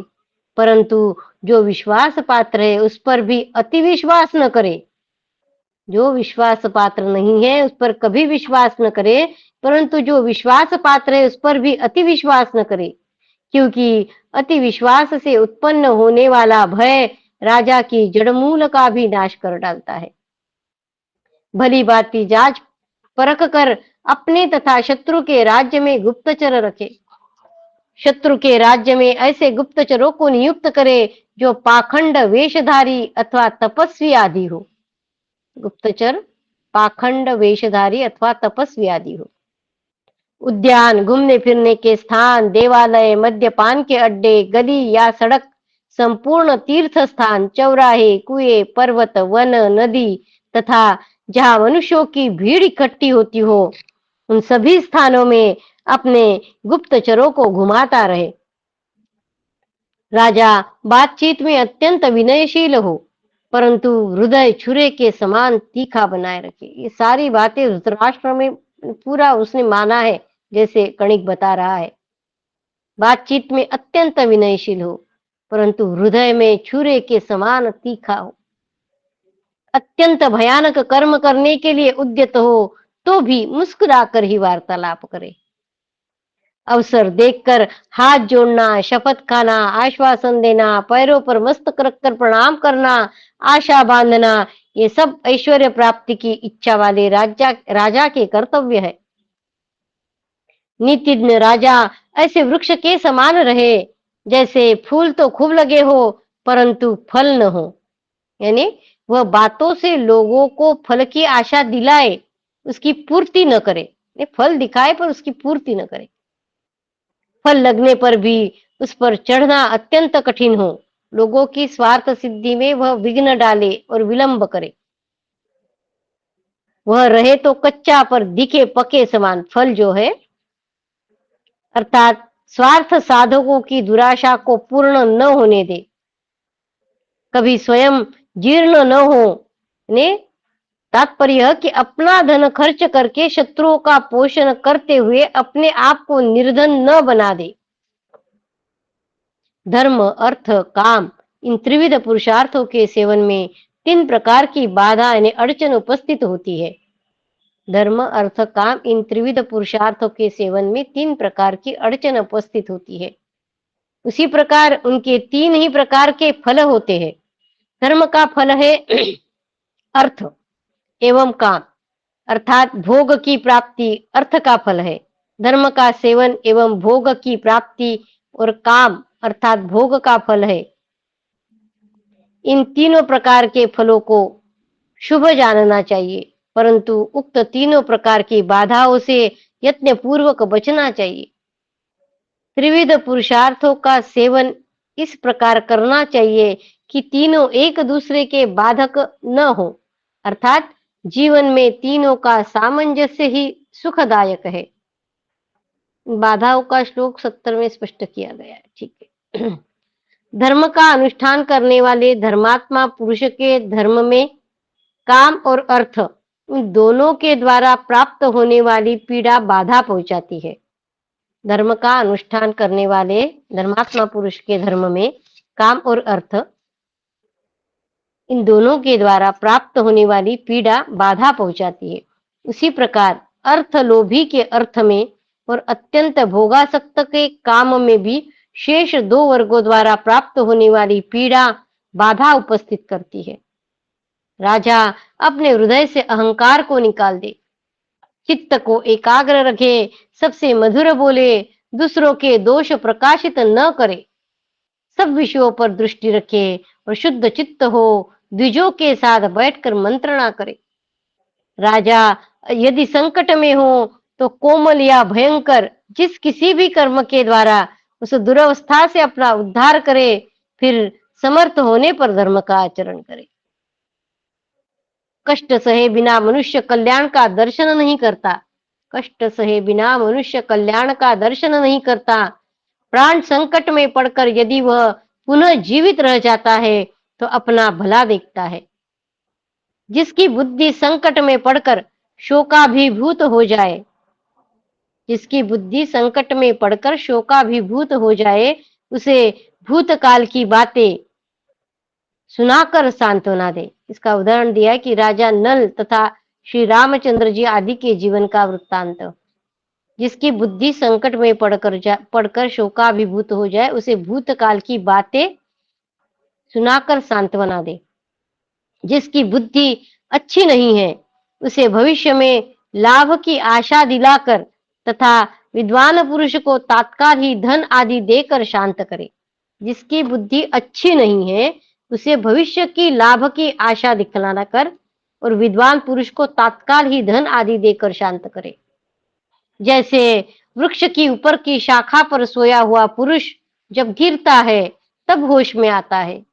परंतु जो विश्वास पात्र है उस पर भी अति विश्वास न करे। जो विश्वास पात्र नहीं है उस पर कभी विश्वास न करे, परंतु जो विश्वास पात्र है उस पर भी अति विश्वास न करे, क्योंकि अति विश्वास से उत्पन्न होने वाला भय राजा की जड़मूल का भी नाश कर डालता है। भली भांति जांच परख कर अपने तथा शत्रु के राज्य में गुप्तचर रखे। शत्रु के राज्य में ऐसे गुप्तचरों को नियुक्त करे जो पाखंड वेशधारी अथवा तपस्वी आदि हो। गुप्तचर पाखंड वेशधारी अथवा तपस्वी आदि हो। उद्यान, घूमने फिरने के स्थान, देवालय, मद्यपान के अड्डे, गली या सड़क, संपूर्ण तीर्थ स्थान, चौराहे, कुएं, पर्वत, वन, नदी तथा जहां मनुष्यों की भीड़ इकट्ठी होती हो उन सभी स्थानों में अपने गुप्तचरों को घुमाता रहे। राजा बातचीत में अत्यंत विनयशील हो परंतु हृदय छुरे के समान तीखा बनाए रखे। ये सारी बातें धृतराष्ट्र में पूरा उसने माना है जैसे कणिक बता रहा है। बातचीत में अत्यंत विनयशील हो परंतु हृदय में छुरे के समान तीखा हो। अत्यंत भयानक कर्म करने के लिए उद्यत हो तो भी मुस्कुराकर ही वार्तालाप करे। अवसर देखकर हाथ जोड़ना, शपथ खाना, आश्वासन देना, पैरों पर मस्तक रखकर प्रणाम करना, आशा बांधना, ये सब ऐश्वर्य प्राप्ति की इच्छा वाले राजा के कर्तव्य है। नीतिज्ञ राजा ऐसे वृक्ष के समान रहे जैसे फूल तो खूब लगे हो परंतु फल न हो। यानी वह बातों से लोगों को फल की आशा दिलाए, उसकी पूर्ति न करे। फल दिखाए पर उसकी पूर्ति न करे। फल लगने पर भी उस पर चढ़ना अत्यंत कठिन हो। लोगों की स्वार्थ सिद्धि में वह विघ्न डाले और विलंब करे। वह रहे तो कच्चा पर दिखे पके समान। फल जो है अर्थात स्वार्थ साधकों की दुराशा को पूर्ण न होने दे, कभी स्वयं जीर्ण न हो। ने तात्पर्य यह कि अपना धन खर्च करके शत्रुओं का पोषण करते हुए अपने आप को निर्धन न बना दे। धर्म, अर्थ, काम, इन त्रिविध पुरुषार्थों के सेवन में 3 प्रकार की बाधा यानी अड़चन उपस्थित होती है। धर्म, अर्थ, काम, इन त्रिविध पुरुषार्थों के सेवन में 3 प्रकार की अड़चन उपस्थित होती है। उसी प्रकार उनके 3 ही प्रकार के फल होते हैं। धर्म का फल है अर्थ एवं काम, अर्थात भोग की प्राप्ति अर्थ का फल है। धर्म का सेवन एवं भोग की प्राप्ति और काम अर्थात भोग का फल है। इन तीनों प्रकार के फलों को शुभ जानना चाहिए, परंतु उक्त तीनों प्रकार की बाधाओं से यत्न पूर्वक बचना चाहिए। त्रिविध पुरुषार्थों का सेवन इस प्रकार करना चाहिए कि तीनों एक दूसरे के बाधक न हो, अर्थात जीवन में तीनों का सामंजस्य ही सुखदायक है। बाधाओं का श्लोक 70 में स्पष्ट किया गया है। ठीक है। धर्म का अनुष्ठान करने वाले धर्मात्मा पुरुष के धर्म में काम और अर्थ इन दोनों के द्वारा प्राप्त होने वाली पीड़ा बाधा पहुंचाती है। धर्म का अनुष्ठान करने वाले धर्मात्मा पुरुष के धर्म में काम और अर्थ इन दोनों के द्वारा प्राप्त होने वाली पीड़ा बाधा पहुंचाती है। उसी प्रकार अर्थ लोभी के अर्थ में और अत्यंत भोगासक्त के काम में भी शेष 2 वर्गों द्वारा प्राप्त होने वाली पीड़ा बाधा उपस्थित करती है। राजा अपने हृदय से अहंकार को निकाल दे, चित्त को एकाग्र रखे, सबसे मधुर बोले, दूसरों के दोष प्रकाशित न करे, सब विषयों पर दृष्टि रखे और शुद्ध चित्त हो, द्विजों के साथ बैठकर मंत्रणा करे। राजा यदि संकट में हो तो कोमल या भयंकर जिस किसी भी कर्म के द्वारा उस दुरवस्था से अपना उद्धार करे, फिर समर्थ होने पर धर्म का आचरण करे। कष्ट सहे बिना मनुष्य कल्याण का दर्शन नहीं करता। कष्ट सहे बिना मनुष्य कल्याण का दर्शन नहीं करता। प्राण संकट में पड़कर यदि वह पुनः जीवित रह जाता है तो अपना भला देखता है। जिसकी बुद्धि संकट में पड़कर शोकाभिभूत हो जाए, जिसकी बुद्धि संकट में पड़कर शोकाभिभूत हो जाए, उसे भूतकाल की बातें सुनाकर सांत्वना दे। इसका उदाहरण दिया है कि राजा नल तथा श्री रामचंद्र जी आदि के जीवन का वृत्तांत। जिसकी बुद्धि संकट में पड़कर शोकाभिभूत हो जाए, उसे भूतकाल की बातें सुनाकर सांत्वना दे। जिसकी बुद्धि अच्छी नहीं है, उसे भविष्य में लाभ की आशा दिलाकर तथा विद्वान पुरुष को तात्काल ही धन आदि देकर शांत करे। जिसकी बुद्धि अच्छी नहीं है, उसे भविष्य की लाभ की आशा दिखलाना कर और विद्वान पुरुष को तात्काल ही धन आदि देकर शांत करे। जैसे वृक्ष की ऊपर की शाखा पर सोया हुआ पुरुष जब गिरता है तब होश में आता है,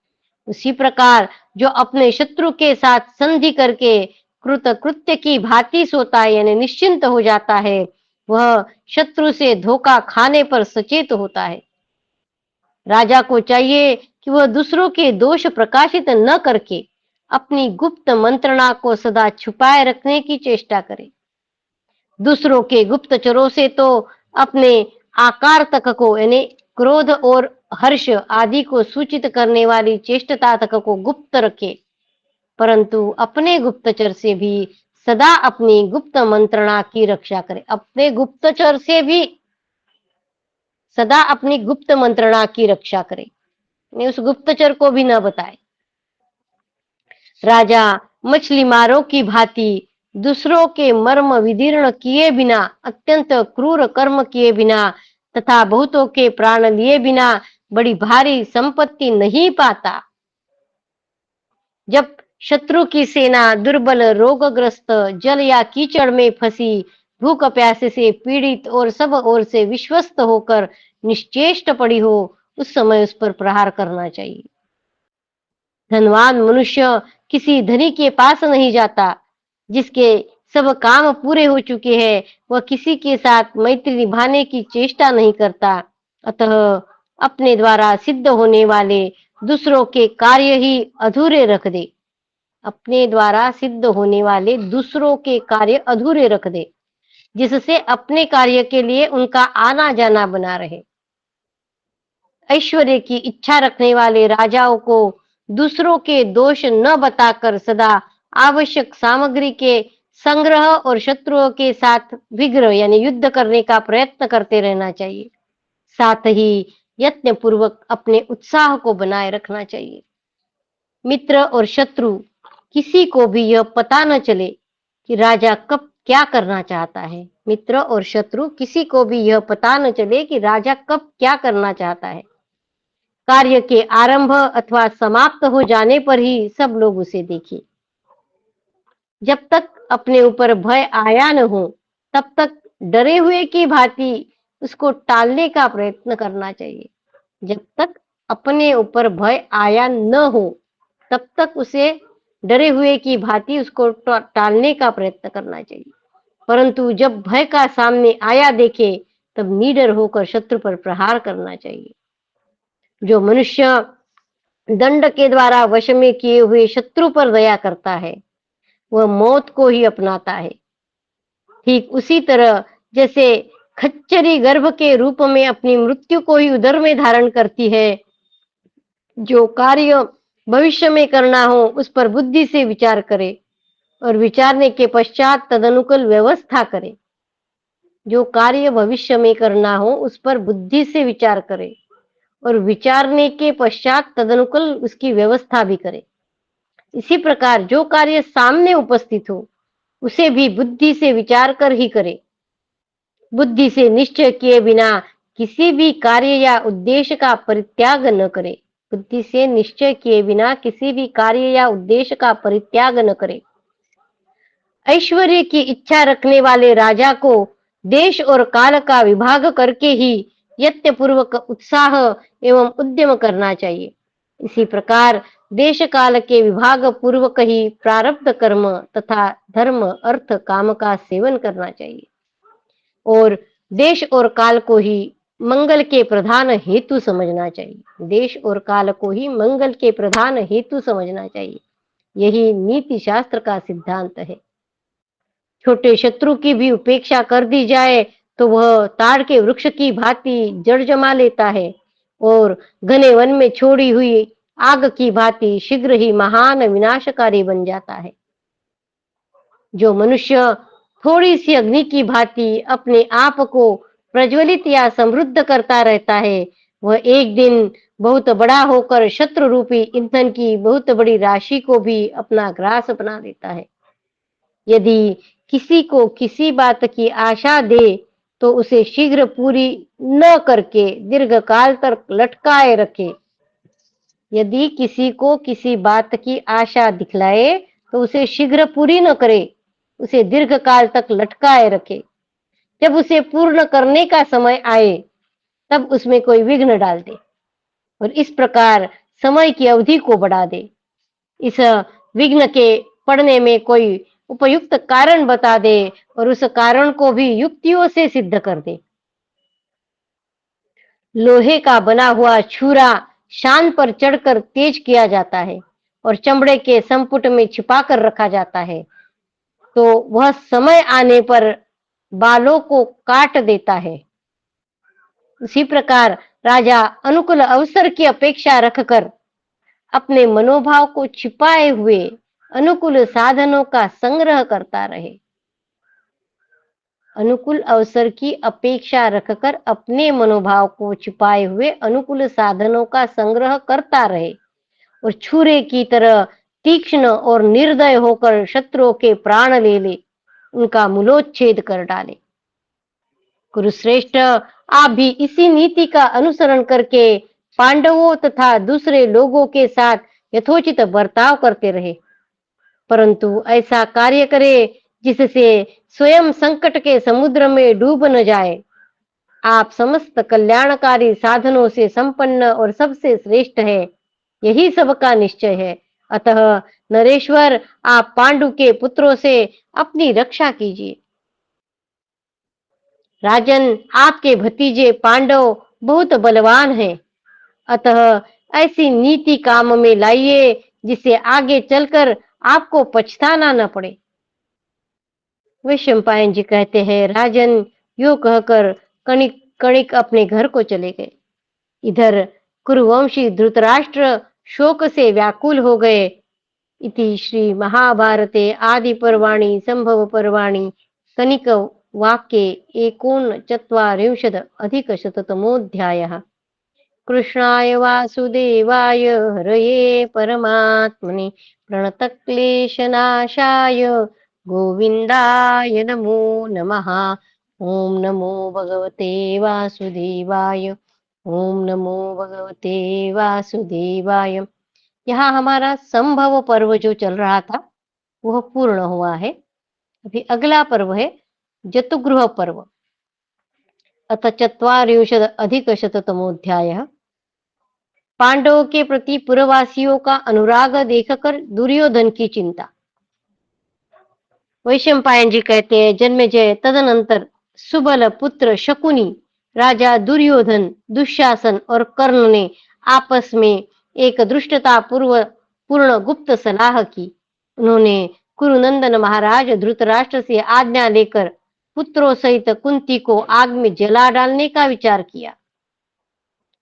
उसी प्रकार जो अपने शत्रु के साथ संधि करके कृत्य की भांति सोता है यानी निश्चिंत हो जाता है, वह शत्रु से धोखा खाने पर सचेत होता है। राजा को चाहिए कि वह दूसरों के दोष प्रकाशित न करके अपनी गुप्त मंत्रणा को सदा छुपाए रखने की चेष्टा करे। दूसरों के गुप्तचरों से तो अपने आकार तक को यानी क्रोध और हर्ष आदि को सूचित करने वाली चेष्टता तक को गुप्त रखे, परंतु अपने गुप्तचर से भी सदा अपनी गुप्त मंत्रणा की रक्षा करे। अपने गुप्तचर से भी सदा अपनी गुप्त मंत्रणा की रक्षा करे, उस गुप्तचर को भी न बताए। राजा मछली मारों की भांति दूसरों के मर्म विदीर्ण किए बिना, अत्यंत क्रूर कर्म किए बिना तथा बहुतों के प्राण लिए बिना बड़ी भारी संपत्ति नहीं पाता। जब शत्रु की सेना दुर्बल, रोगग्रस्त, जल या कीचड़ में फंसी, भूख प्यास से पीड़ित और सब ओर से विश्वस्त होकर निश्चेष्ट पड़ी हो, उस समय उस पर प्रहार करना चाहिए। धनवान मनुष्य किसी धनी के पास नहीं जाता, जिसके सब काम पूरे हो चुके हैं, वह किसी के साथ मैत्री निभाने की चेष्टा नहीं करता। अतः अपने द्वारा सिद्ध होने वाले दूसरों के कार्य ही अधूरे रख दे। अपने द्वारा सिद्ध होने वाले दूसरों के कार्य अधूरे रख दे, जिससे अपने कार्य के लिए उनका आना जाना बना रहे। ऐश्वर्य की इच्छा रखने वाले राजाओं को दूसरों के दोष न बताकर सदा आवश्यक सामग्री के संग्रह और शत्रुओं के साथ विग्रह यानी युद्ध करने का प्रयत्न करते रहना चाहिए। साथ ही यत्न पूर्वक अपने उत्साह को बनाए रखना चाहिए। मित्र और शत्रु किसी को भी यह पता न चले कि राजा कब क्या करना चाहता है। मित्र और शत्रु किसी को भी यह पता न चले कि राजा कब क्या करना चाहता है। कार्य के आरंभ अथवा समाप्त हो जाने पर ही सब लोग उसे देखें। जब तक अपने ऊपर भय आया न हो, तब तक डरे हुए की भांति उसको टालने का प्रयत्न करना चाहिए। जब तक अपने ऊपर भय आया न हो, तब तक उसे डरे हुए की भांति उसको टालने का प्रयत्न करना चाहिए। परंतु जब भय का सामने आया देखे, तब निडर होकर शत्रु पर प्रहार करना चाहिए। जो मनुष्य दंड के द्वारा वश में किए हुए शत्रु पर दया करता है, वह मौत को ही अपनाता है। ठीक उसी तरह जैसे खच्चरी गर्भ के रूप में अपनी मृत्यु को ही उदर में धारण करती है, जो कार्य भविष्य में करना हो उस पर बुद्धि से विचार करे और विचारने के पश्चात तदनुकूल व्यवस्था करे। जो कार्य भविष्य में करना हो उस पर बुद्धि से विचार करे और विचारने के पश्चात तदनुकूल उसकी व्यवस्था भी करे। इसी प्रकार जो कार्य सामने उपस्थित हो उसे भी बुद्धि से विचार कर ही करे। बुद्धि से निश्चय किए बिना किसी भी कार्य या उद्देश्य का परित्याग न करे। बुद्धि से निश्चय किए बिना किसी भी कार्य या उद्देश्य का परित्याग न करे। ऐश्वर्य की इच्छा रखने वाले राजा को देश और काल का विभाग करके ही यत्न पूर्वक उत्साह एवं उद्यम करना चाहिए। इसी प्रकार देश काल के विभाग पूर्वक ही प्रारब्ध कर्म तथा धर्म अर्थ काम का सेवन करना चाहिए और देश और काल को ही मंगल के प्रधान हेतु समझना चाहिए। देश और काल को ही मंगल के प्रधान हेतु समझना चाहिए। यही नीति शास्त्र का सिद्धांत है। छोटे शत्रु की भी उपेक्षा कर दी जाए तो वह ताड़ के वृक्ष की भांति जड़ जमा लेता है और घने वन में छोड़ी हुई आग की भांति शीघ्र ही महान विनाशकारी बन जाता है। जो मनुष्य थोड़ी सी अग्नि की भांति अपने आप को प्रज्वलित या समृद्ध करता रहता है, वह एक दिन बहुत बड़ा होकर शत्रु रूपी ईंधन की बहुत बड़ी राशि को भी अपना ग्रास बना देता है। यदि किसी को किसी बात की आशा दे तो उसे शीघ्र पूरी न करके दीर्घ काल तक लटकाए रखे। यदि किसी को किसी बात की आशा दिखलाए तो उसे शीघ्र पूरी न करे, उसे दीर्घ काल तक लटकाए रखे। जब उसे पूर्ण करने का समय आए तब उसमें कोई विघ्न डाल दे और इस प्रकार समय की अवधि को बढ़ा दे। इस विघ्न के पड़ने में कोई उपयुक्त कारण बता दे और उस कारण को भी युक्तियों से सिद्ध कर दे। लोहे का बना हुआ छुरा शान पर चढ़कर तेज किया जाता है और चमड़े के संपुट में छिपा कर रखा जाता है, तो वह समय आने पर बालों को काट देता है। उसी प्रकार राजा अनुकूल अवसर की अपेक्षा रखकर अपने मनोभाव को छिपाए हुए अनुकूल साधनों का संग्रह करता रहे। अनुकूल अवसर की अपेक्षा रखकर अपने मनोभाव को छिपाए हुए अनुकूल साधनों का संग्रह करता रहे और छुरे की तरह तीक्ष्ण और निर्दय होकर शत्रुओं के प्राण ले ले, उनका मूलोच्छेद कर डाले। कुरुश्रेष्ठ, आप भी इसी नीति का अनुसरण करके पांडवों तथा दूसरे लोगों के साथ यथोचित बर्ताव करते रहे, परंतु ऐसा कार्य करे जिससे स्वयं संकट के समुद्र में डूब न जाए। आप समस्त कल्याणकारी साधनों से संपन्न और सबसे श्रेष्ठ है, यही सबका निश्चय है अतः नरेश्वर, आप पांडु के पुत्रों से अपनी रक्षा कीजिए। राजन, आपके भतीजे पांडव बहुत बलवान हैं, अतः ऐसी नीति काम में लाइए जिससे आगे चलकर आपको पछताना न पड़े। वैशंपायन जी कहते हैं, राजन, यो कहकर कणिक कणिक अपने घर को चले गए। इधर कुरुवंशी धृतराष्ट्र शोक से व्याकुल हो गए। इति श्री महाभारते आदि पर्वाणि संभव पर्वाणि कनिक वाक्ये एकोनचत्वारिंशद अधिक शततमोऽध्यायः। कृष्णाय वासुदेवाय हरये परमात्मने प्रणतक्लेशनाशाय गोविन्दाय नमो नमः। ओम नमो भगवते वासुदेवाय। ओम नमो भगवते वासुदेवाय। यहाँ हमारा संभव पर्व जो चल रहा था वह पूर्ण हुआ है। अभी अगला पर्व है जतुगृह पर्व। अथ चत्वारिंशद अधिक शततमोऽध्यायः। पांडवों के प्रति पुरवासियों का अनुराग देखकर दुर्योधन की चिंता। वैशंपायन जी कहते हैं, जन्मेजय तदनंतर सुबल पुत्र शकुनी, राजा दुर्योधन, दुशासन और कर्ण ने आपस में एक दृष्टता पूर्ण गुप्त सलाह की। उन्होंने कुरुनंदन महाराज धृतराष्ट्र से आज्ञा लेकर पुत्रों सहित कुंती को आग में जला डालने का विचार किया।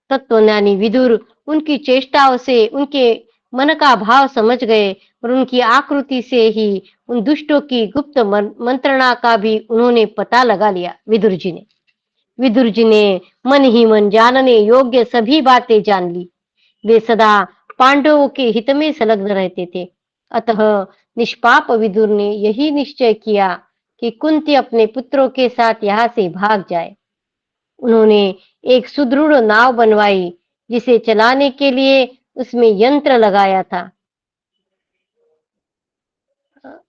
तत्वज्ञानी विदुर उनकी चेष्टाओं से उनके मन का भाव समझ गए और उनकी आकृति से ही उन दुष्टों की गुप्त मंत्रणा का भी उन्होंने पता लगा लिया। विदुर जी ने मन ही मन जानने योग्य सभी बातें जान ली। वे सदा पांडवों के हित में संलग्न रहते थे। अतः निष्पाप विदुर ने यही निश्चय किया कि कुंती अपने पुत्रों के साथ यहाँ से भाग जाए। उन्होंने एक सुदृढ़ नाव बनवाई जिसे चलाने के लिए उसमें यंत्र लगाया था।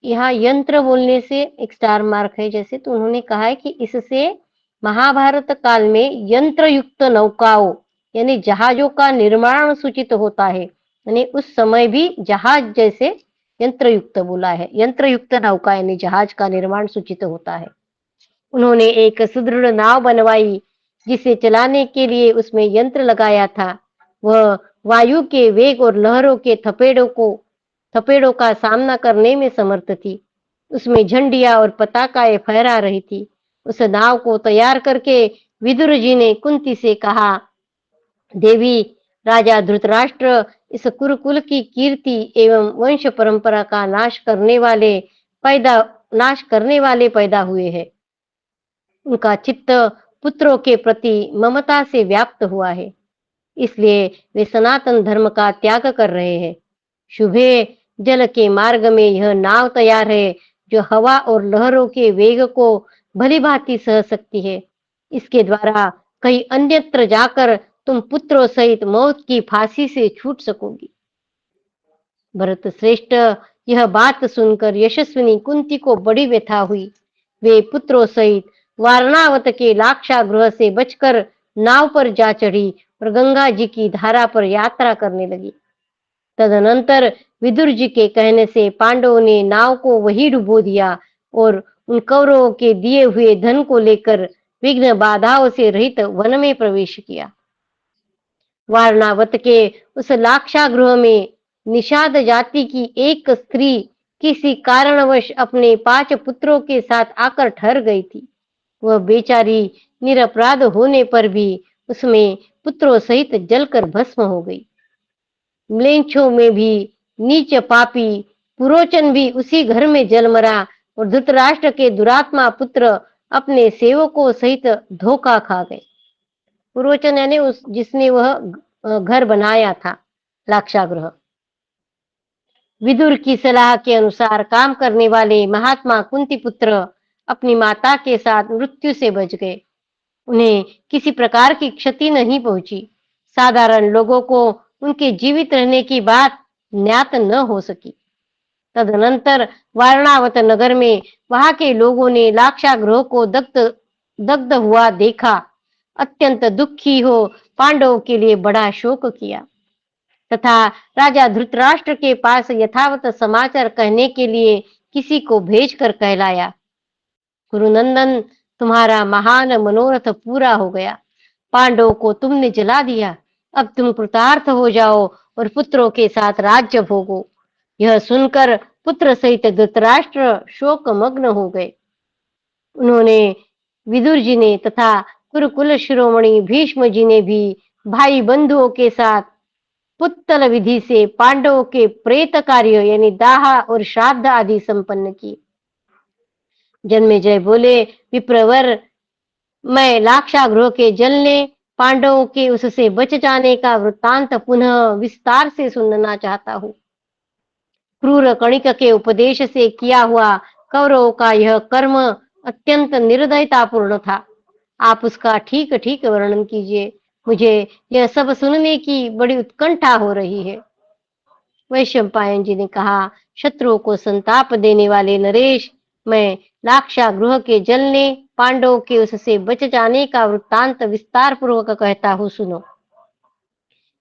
यहाँ यंत्र बोलने से एक स्टार मार्क है जैसे, तो उन्होंने कहा है कि इससे महाभारत काल में यंत्र युक्त नौकाओं यानी जहाजों का निर्माण सूचित होता है। यानी उस समय भी जहाज जैसे यंत्र युक्त बोला है, यंत्र युक्त नौका यानी जहाज का निर्माण सूचित होता है। उन्होंने एक सुदृढ़ नाव बनवाई जिसे चलाने के लिए उसमें यंत्र लगाया था। वह वायु के वेग और लहरों के थपेड़ों का सामना करने में समर्थ थी। उसमें झंडियां और पताकाएं फहरा रही थी। उस नाव को तैयार करके विदुर जी ने कुंती से कहा, देवी, राजा धृतराष्ट्र इस कुरुकुल की कीर्ति एवं वंश परंपरा का नाश करने वाले पैदा हुए हैं। उनका चित्त पुत्रों के प्रति ममता से व्याप्त हुआ है, इसलिए वे सनातन धर्म का त्याग कर रहे हैं। शुभे जल के मार्ग में यह नाव तैयार है जो हवा और लहरों के वेग को भली भांति सह सकती है। इसके द्वारा कहीं अन्यत्र जाकर तुम पुत्रों सहित मौत की फांसी से छूट सकोगी। भरत श्रेष्ठ, यह बात सुनकर यशस्विनी कुंती को बड़ी व्यथा हुई। वे पुत्रों सहित वारणावत के लाक्षागृह से बचकर नाव पर जा चढ़ी और गंगा जी की धारा पर यात्रा करने लगी। तदनंतर विदुर जी के कहने से पांडवों ने नाव को वही डुबो दिया और उन कौरवों के दिए हुए धन को लेकर विघ्न बाधाओं से रहित वन में प्रवेश किया। वारणावत के उस लाक्षागृह में निषाद जाति की एक स्त्री किसी कारणवश अपने 5 पुत्रों के साथ आकर ठहर गई थी। वह बेचारी निरपराध होने पर भी उसमें पुत्रों सहित जलकर भस्म हो गई। म्लेच्छों में भी नीच पापी पुरोचन भी उसी घर में जल मरा और धृतराष्ट्र के दुरात्मा पुत्र अपने सेवकों सहित धोखा खा गए। पुरोचन यानी उस जिसने वह घर बनाया था, लाक्षागृह। विदुर की सलाह के अनुसार काम करने वाले महात्मा कुंती पुत्र अपनी माता के साथ मृत्यु से बच गए। उन्हें किसी प्रकार की क्षति नहीं पहुंची। साधारण लोगों को उनके जीवित रहने की बात ज्ञात न हो सकी। तदनंतर वारणावत नगर में वहां के लोगों ने लाक्षागृह को दग्ध हुआ देखा। अत्यंत दुखी हो पांडवों के लिए बड़ा शोक किया। तथा राजा धृतराष्ट्र के पास यथावत समाचार कहने के लिए किसी को भेजकर कहलाया, गुरुनंदन, तुम्हारा महान मनोरथ पूरा हो गया। पांडवों को तुमने जला दिया। अब तुम कृतार्थ हो जाओ और पुत्रों के साथ राज्य भोगो। यह सुनकर पुत्र सहित धृतराष्ट्र शोकमग्न हो गए। उन्होंने विदुर जी ने तथा कुरुकुल शिरोमणि भीष्म जी ने भी भाई बंधुओं के साथ पुत्तल विधि से पांडवों के प्रेत कार्य यानी दाह और श्राद्ध आदि संपन्न किए। जन्मेजय बोले, विप्रवर, मैं लाक्षागृह के जलने, पांडवों के उससे बच जाने का वृत्तांत पुनः विस्तार से सुनना चाहता हूँ। क्रूर कणिक के उपदेश से किया हुआ कौरवों का यह कर्म अत्यंत निर्दयतापूर्ण था। आप उसका ठीक ठीक वर्णन कीजिए। मुझे यह सब सुनने की बड़ी उत्कंठा हो रही है। वैशंपायन जी ने कहा, शत्रुओं को संताप देने वाले नरेश, मैं लाक्षागृह के जलने, पांडवों के उससे बच जाने का वृत्तांत विस्तार पूर्वक कहता हूँ, सुनो।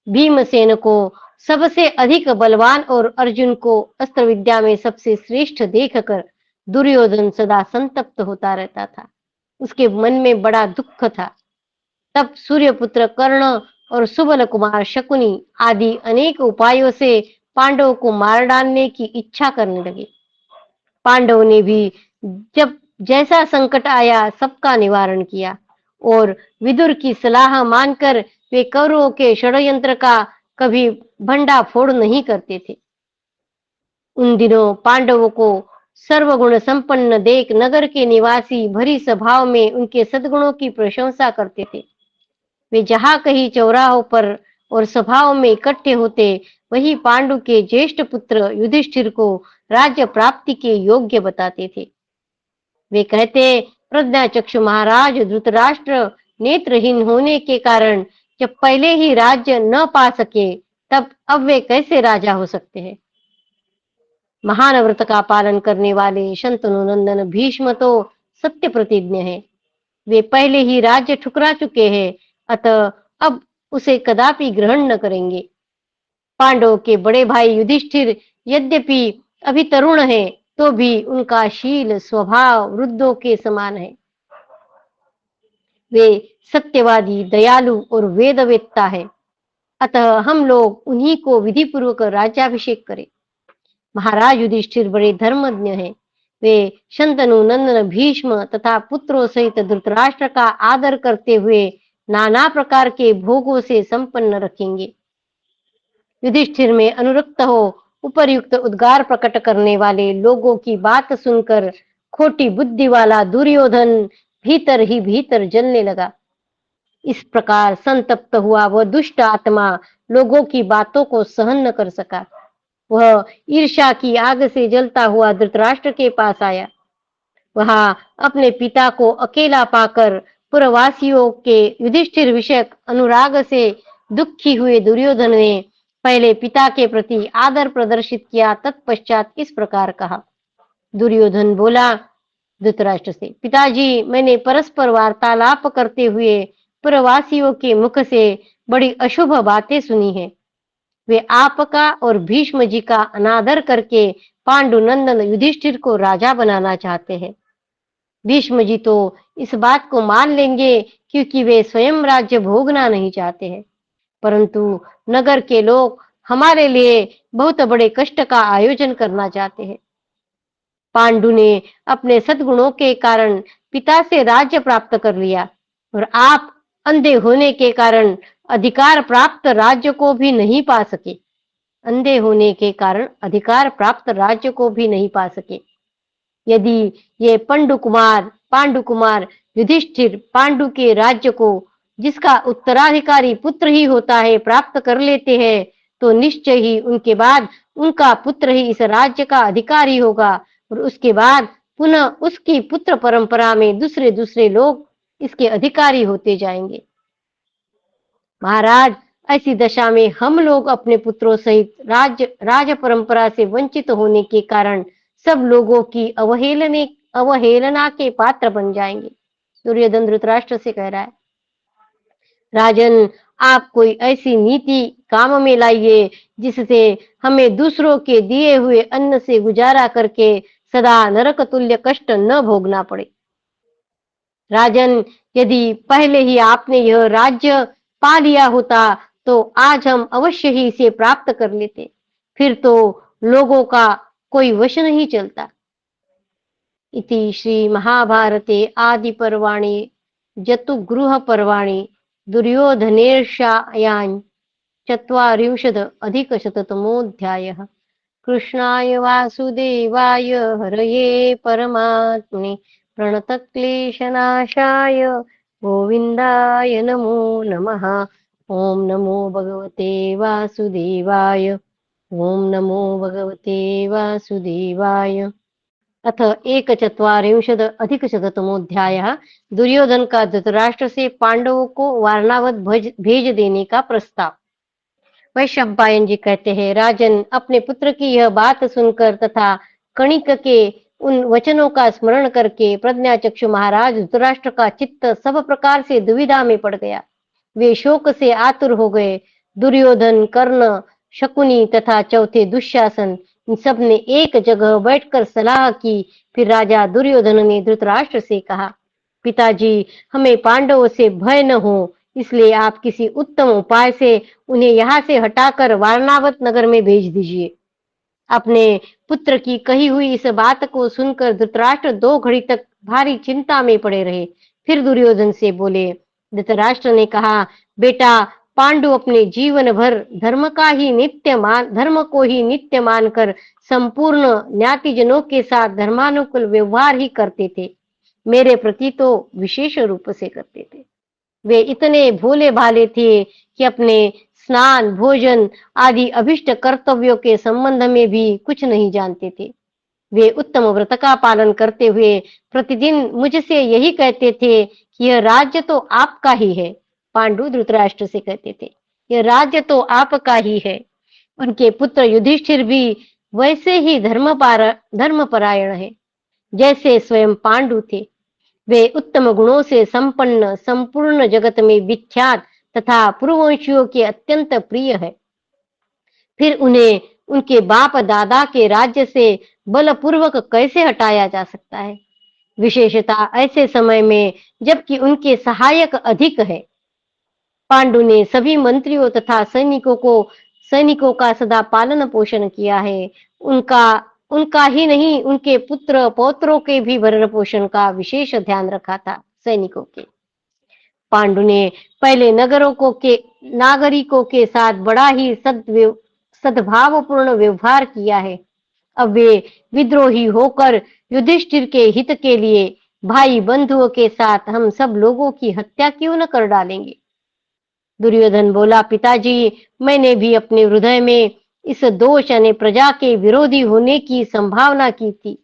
भीमसेन को सबसे अधिक बलवान और अर्जुन को अस्त्र विद्या में सबसे श्रेष्ठ देखकर दुर्योधन सदा संतप्त होता रहता था। उसके मन में बड़ा दुख था। तब सूर्यपुत्र कर्ण और सुबल कुमार शकुनी आदि अनेक उपायों से पांडवों को मार डालने की इच्छा करने लगे। पांडवों ने भी जब जैसा संकट आया सबका निवारण किया और विदुर की सलाह मानकर वे कौरवों के षड्यंत्र का कभी भंडाफोड़ नहीं करते थे। उन दिनों पांडवों को सर्वगुण संपन्न देख नगर के निवासी भरी सभाओं में उनके सद्गुणों की प्रशंसा करते थे। वे जहां कहीं चौराहों पर और सभाओं में इकट्ठे होते, वही पांडु के ज्येष्ठ पुत्र युधिष्ठिर को राज्य प्राप्ति के योग्य बताते थे। वे कहते, प्रज्ञाचक्षु महाराज धृतराष्ट्र नेत्रहीन होने के कारण जब पहले ही राज्य न पा सके, तब अब वे कैसे राजा हो सकते हैं। महान व्रत का पालन करने वाले शंतनु नंदन भीष्म तो सत्य प्रतिज्ञ है। वे पहले ही राज्य ठुकरा चुके हैं, अतः अब उसे कदापि ग्रहण न करेंगे। पांडवों के बड़े भाई युधिष्ठिर यद्यपि अभी तरुण है, तो भी उनका शील स्वभाव वृद्धों के समान है। वे सत्यवादी, दयालु और वेदवेत्ता है। अतः हम लोग उन्हीं को विधि पूर्वक राज्याभिषेक करें। महाराज युधिष्ठिर बड़े धर्मज्ञ हैं। वे शंतनु नंदन भीष्म तथा पुत्रों सहित धृतराष्ट्र का आदर करते हुए नाना प्रकार के भोगों से संपन्न रखेंगे। युधिष्ठिर में अनुरक्त हो उपर्युक्त उद्गार प्रकट करने वाले लोगों की बात सुनकर खोटी बुद्धि वाला दुर्योधन भीतर ही भीतर जलने लगा। इस प्रकार संतप्त हुआ वह दुष्ट आत्मा लोगों की बातों को सहन न कर सका। वह ईर्ष्या की आग से जलता हुआ धृतराष्ट्र के पास आया। वहां अपने पिता को अकेला पाकर पुरवासियों के युधिष्ठिर विषयक अनुराग से दुखी हुए दुर्योधन ने पहले पिता के प्रति आदर प्रदर्शित किया। तत्पश्चात इस प्रकार कहा। दुर्योधन बोला धृतराष्ट्र से, पिताजी, मैंने परस्पर वार्तालाप करते हुए पुरवासियों के मुख से बड़ी अशुभ बातें सुनी है। वे आपका और भीष्म जी का अनादर करके पांडुनंदन युधिष्ठिर को राजा बनाना चाहते हैं। भीष्म जी तो इस बात को मान लेंगे क्योंकि वे स्वयं राज्य भोगना नहीं चाहते हैं, परंतु नगर के लोग हमारे लिए बहुत बड़े कष्ट का आयोजन करना चाहते हैं। पांडु ने अपने सद्गुणों के कारण पिता से राज्य प्राप्त कर लिया और आप अंधे होने के कारण अधिकार प्राप्त राज्य को भी नहीं पा सके। अंधे होने के कारण अधिकार प्राप्त राज्य को भी नहीं पा सके। यदि ये पांडु कुमार युधिष्ठिर पांडु के राज्य को, जिसका उत्तराधिकारी पुत्र ही होता है, प्राप्त कर लेते हैं, तो निश्चय ही उनके बाद उनका पुत्र ही इस राज्य का अधिकारी होगा और उसके बाद पुनः उसकी पुत्र परंपरा में दूसरे दूसरे लोग इसके अधिकारी होते जाएंगे। महाराज, ऐसी दशा में हम लोग अपने पुत्रों सहित राज परंपरा से वंचित होने के कारण सब लोगों की अवहेलना के पात्र बन जाएंगे। दुर्योधन धृतराष्ट्र से कह रहा है, राजन, आप कोई ऐसी नीति काम में लाइए जिससे हमें दूसरों के दिए हुए अन्न से गुजारा करके सदा नरक तुल्य कष्ट न भोगना पड़े। राजन, यदि पहले ही आपने यह राज्य पा लिया होता तो आज हम अवश्य ही इसे प्राप्त कर लेते। फिर तो लोगों का कोई वश नहीं चलता। इति श्री महाभारते आदि पर्वाणि जतुगृह पर्वाणि दुर्योधनेर्षायां चत्वारिंशद अधिकशततमोऽध्यायः। कृष्णाय वासुदेवाय हरये परमात्मने प्रणतक्लेशनाशाय गोविन्दाय नमो नमः। ॐ नमो भगवते वासुदेवाय। ॐ नमो भगवते वासुदेवाय। अथ एकचत्वारिंशद अधिकशततमोऽध्यायः। दुर्योधन का धृतराष्ट्र से पांडवों को वारणावत भेज देने का प्रस्ताव। वैशंपायन जी कहते हैं, राजन, अपने पुत्र की यह बात सुनकर तथा कणिक के उन वचनों का स्मरण करके प्रज्ञाचक्षु महाराज धृतराष्ट्र का चित्त सब प्रकार से दुविधा में पड़ गया। वे शोक से आतुर हो गए। दुर्योधन, कर्ण, शकुनी तथा चौथे दुशासन, इन सब ने एक जगह बैठकर सलाह की। फिर राजा दुर्योधन ने धृतराष्ट्र से कहा, पिताजी, हमें पांडवों से भय न हो, इसलिए आप किसी उत्तम उपाय से उन्हें यहाँ से हटाकर वारणावत नगर में भेज दीजिए। अपने पुत्र की कही हुई इस बात को सुनकर धृतराष्ट्र 2 घड़ी तक भारी चिंता में पड़े रहे। फिर दुर्योधन से बोले। धृतराष्ट्र ने कहा, बेटा, पांडु अपने जीवन भर धर्म को ही नित्य मानकर संपूर्ण ज्ञातिजनों के साथ धर्मानुकूल व्यवहार ही करते थे। मेरे प्रति तो विशेष रूप से करते थे। वे इतने भोले भाले थे कि अपने स्नान, भोजन आदि अभिष्ट कर्तव्यों के संबंध में भी कुछ नहीं जानते थे। वे उत्तम व्रत का पालन करते हुए प्रतिदिन मुझसे यही कहते थे कि यह राज्य तो आपका ही है। पांडु धृतराष्ट्र से कहते थे, यह राज्य तो आपका ही है। उनके पुत्र युधिष्ठिर भी वैसे ही धर्मपरायण है जैसे स्वयं पांडु थे। वे उत्तम गुणों से संपन्न, संपूर्ण जगत में विख्यात तथा पूर्ववंशियों के अत्यंत प्रिय है। फिर उन्हें उनके बाप दादा के राज्य से बलपूर्वक कैसे हटाया जा सकता है, विशेषतः ऐसे समय में जबकि उनके सहायक अधिक है। पांडु ने सभी मंत्रियों तथा सैनिकों का सदा पालन पोषण किया है। उनका उनका ही नहीं, उनके पुत्र पौत्रों के भी भरण पोषण का विशेष ध्यान रखा था। सैनिकों के पांडु ने पहले नागरिकों के साथ बड़ा ही सद्भावपूर्ण व्यवहार किया है। अब वे विद्रोही होकर युधिष्ठिर के हित के लिए भाई बंधुओं के साथ हम सब लोगों की हत्या क्यों न कर डालेंगे। दुर्योधन बोला, पिताजी, मैंने भी अपने हृदय में इस दोष यानी प्रजा के विरोधी होने की संभावना की थी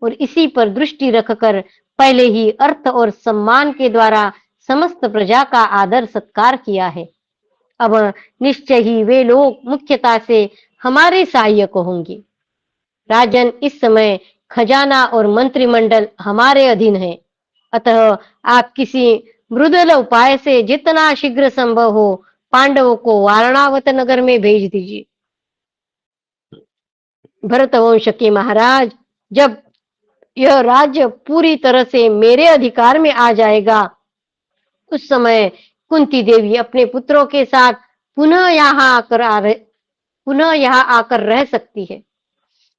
और इसी पर दृष्टि रखकर पहले ही अर्थ और सम्मान के द्वारा समस्त प्रजा का आदर सत्कार किया है। अब निश्चय ही वे लोग मुख्यता से हमारे सहायक होंगे। राजन, इस समय खजाना और मंत्रिमंडल हमारे अधीन है, अतः आप किसी मृदुल उपाय से जितना शीघ्र संभव हो पांडवों को वारणावत नगर में भेज दीजिए। भरतवंश के महाराज, जब यह राज्य पूरी तरह से मेरे अधिकार में आ जाएगा, उस समय कुंती देवी अपने पुत्रों के साथ पुनः यहाँ आकर रह सकती है।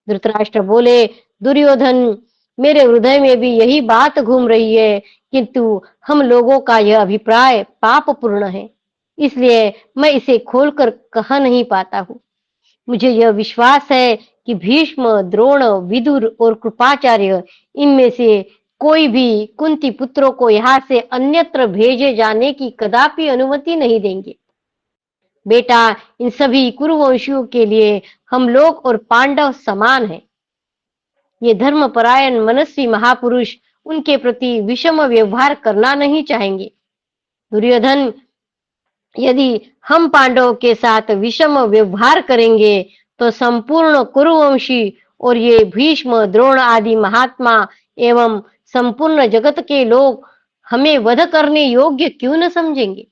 धृतराष्ट्र बोले, दुर्योधन, मेरे हृदय में भी यही बात घूम रही है, किंतु हम लोगों का यह अभिप्राय पापपूर्ण है, इसलिए मैं इसे खोलकर कह नहीं पाता हूँ। मुझे यह विश्वास है कि भीष्म, द्रोण, विदुर और कृपाचार्य, इनमें से कोई भी कुंती पुत्रों को यहाँ से अन्यत्र भेजे जाने की कदापि अनुमति नहीं देंगे। बेटा, इन सभी कुरुवंशियों के लिए हम लोग और पांडव समान हैं। ये धर्मपरायण मनस्वी महापुरुष उनके प्रति विषम व्यवहार करना नहीं चाहेंगे। दुर्योधन, यदि हम पांडवों के साथ विषम व्यवहार करेंगे तो संपूर्ण कुरुवंशी और ये भीष्म, द्रोण आदि महात्मा एवं संपूर्ण जगत के लोग हमें वध करने योग्य क्यों न समझेंगे।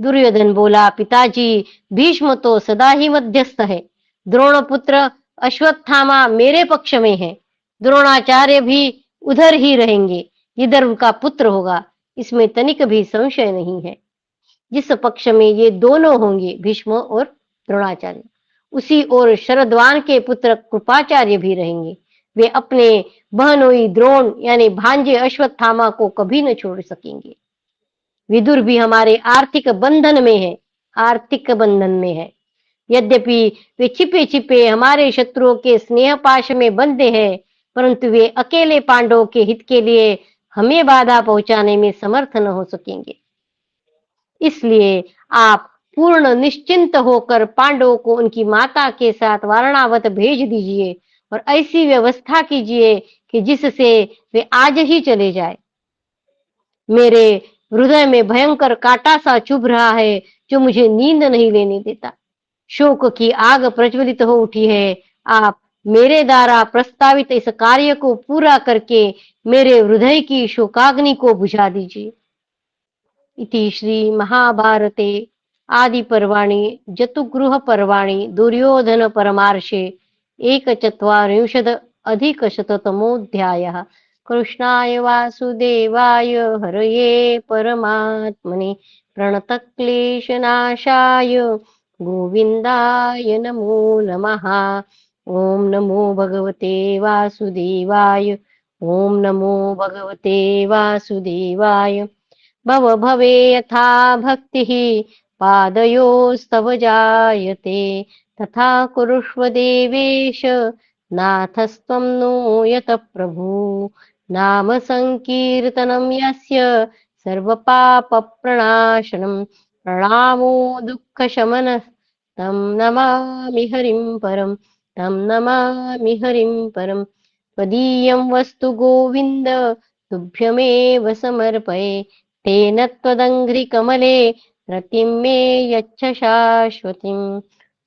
दुर्योधन बोला, पिताजी, भीष्म तो सदा ही मध्यस्थ है। द्रोण पुत्र अश्वत्थामा मेरे पक्ष में है। द्रोणाचार्य भी उधर ही रहेंगे, जिधर उनका पुत्र होगा, इसमें तनिक भी संशय नहीं है। जिस पक्ष में ये दोनों होंगे, भीष्म और द्रोणाचार्य, उसी ओर शरद्वान के पुत्र कृपाचार्य भी रहेंगे। वे अपने बहनोई द्रोण यानी भांजे अश्वत्थामा को कभी न छोड़ सकेंगे। विदुर भी हमारे आर्थिक बंधन में है, आर्थिक बंधन में है। यद्यपि वे छिपे छिपे हमारे शत्रुओं के स्नेह पाश में बंधे हैं, परंतु वे अकेले पांडवों के हित के लिए हमें बाधा पहुंचाने में समर्थ न हो सकेंगे। इसलिए आप पूर्ण निश्चिंत होकर पांडवों को उनकी माता के साथ वारणावत भेज दीजिए और ऐसी व्यवस्था कीजिए कि जिससे वे आज ही चले जाए। मेरे हृदय में भयंकर कांटा सा चुभ रहा है, जो मुझे नींद नहीं लेने देता। शोक की आग प्रज्वलित हो उठी है। आप मेरे द्वारा प्रस्तावित इस कार्य को पूरा करके मेरे हृदय की शोकाग्नि को बुझा दीजिए। इति श्री महाभारते आदि पर्वाणि जतुगृह पर्वाणि दुर्योधन परमार्शे एकचत्वारिंशद अधिकशततमोऽध्यायः। कृष्णाय वासुदेवाय हरये परमात्मने प्रणतक्लेशनाशाय गोविन्दाय नमो नमः। ॐ नमो भगवते वासुदेवाय। ॐ नमो भगवते वासुदेवाय। भव भवे यथा भक्तिः पादयोस्तव जायते, तथा कुरुष्व देवेश नाथस्त्वं नो यत प्रभु। नाम संकीर्तनं यस्य सर्वपापप्रणाशनं प्रणामो दुःखशमनः तं नमामि हरिं परं, तं नमामि हरिं परं। त्वदीयं वस्तु गोविन्द तुभ्यमेव समर्पये, तेन त्वदङ्घ्रिकमले रतिं मे यच्छ शाश्वतीम्।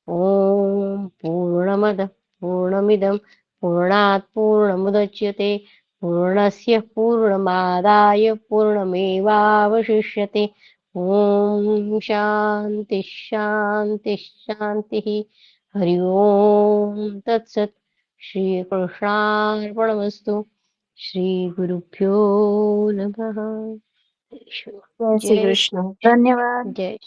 ॐ पूर्णमदः पूर्णमिदं पूर्णात् पूर्णमुदच्यते, पूर्णस्य पूर्णमादाय पूर्णमेवावशिष्यते। ॐ शान्ति शान्ति शान्तिः। हरि ओम तत्सत्। श्रीकृष्णार्पणमस्तु। श्रीगुरुभ्यो नमः। जय श्री जय कृष्ण। धन्यवाद। जय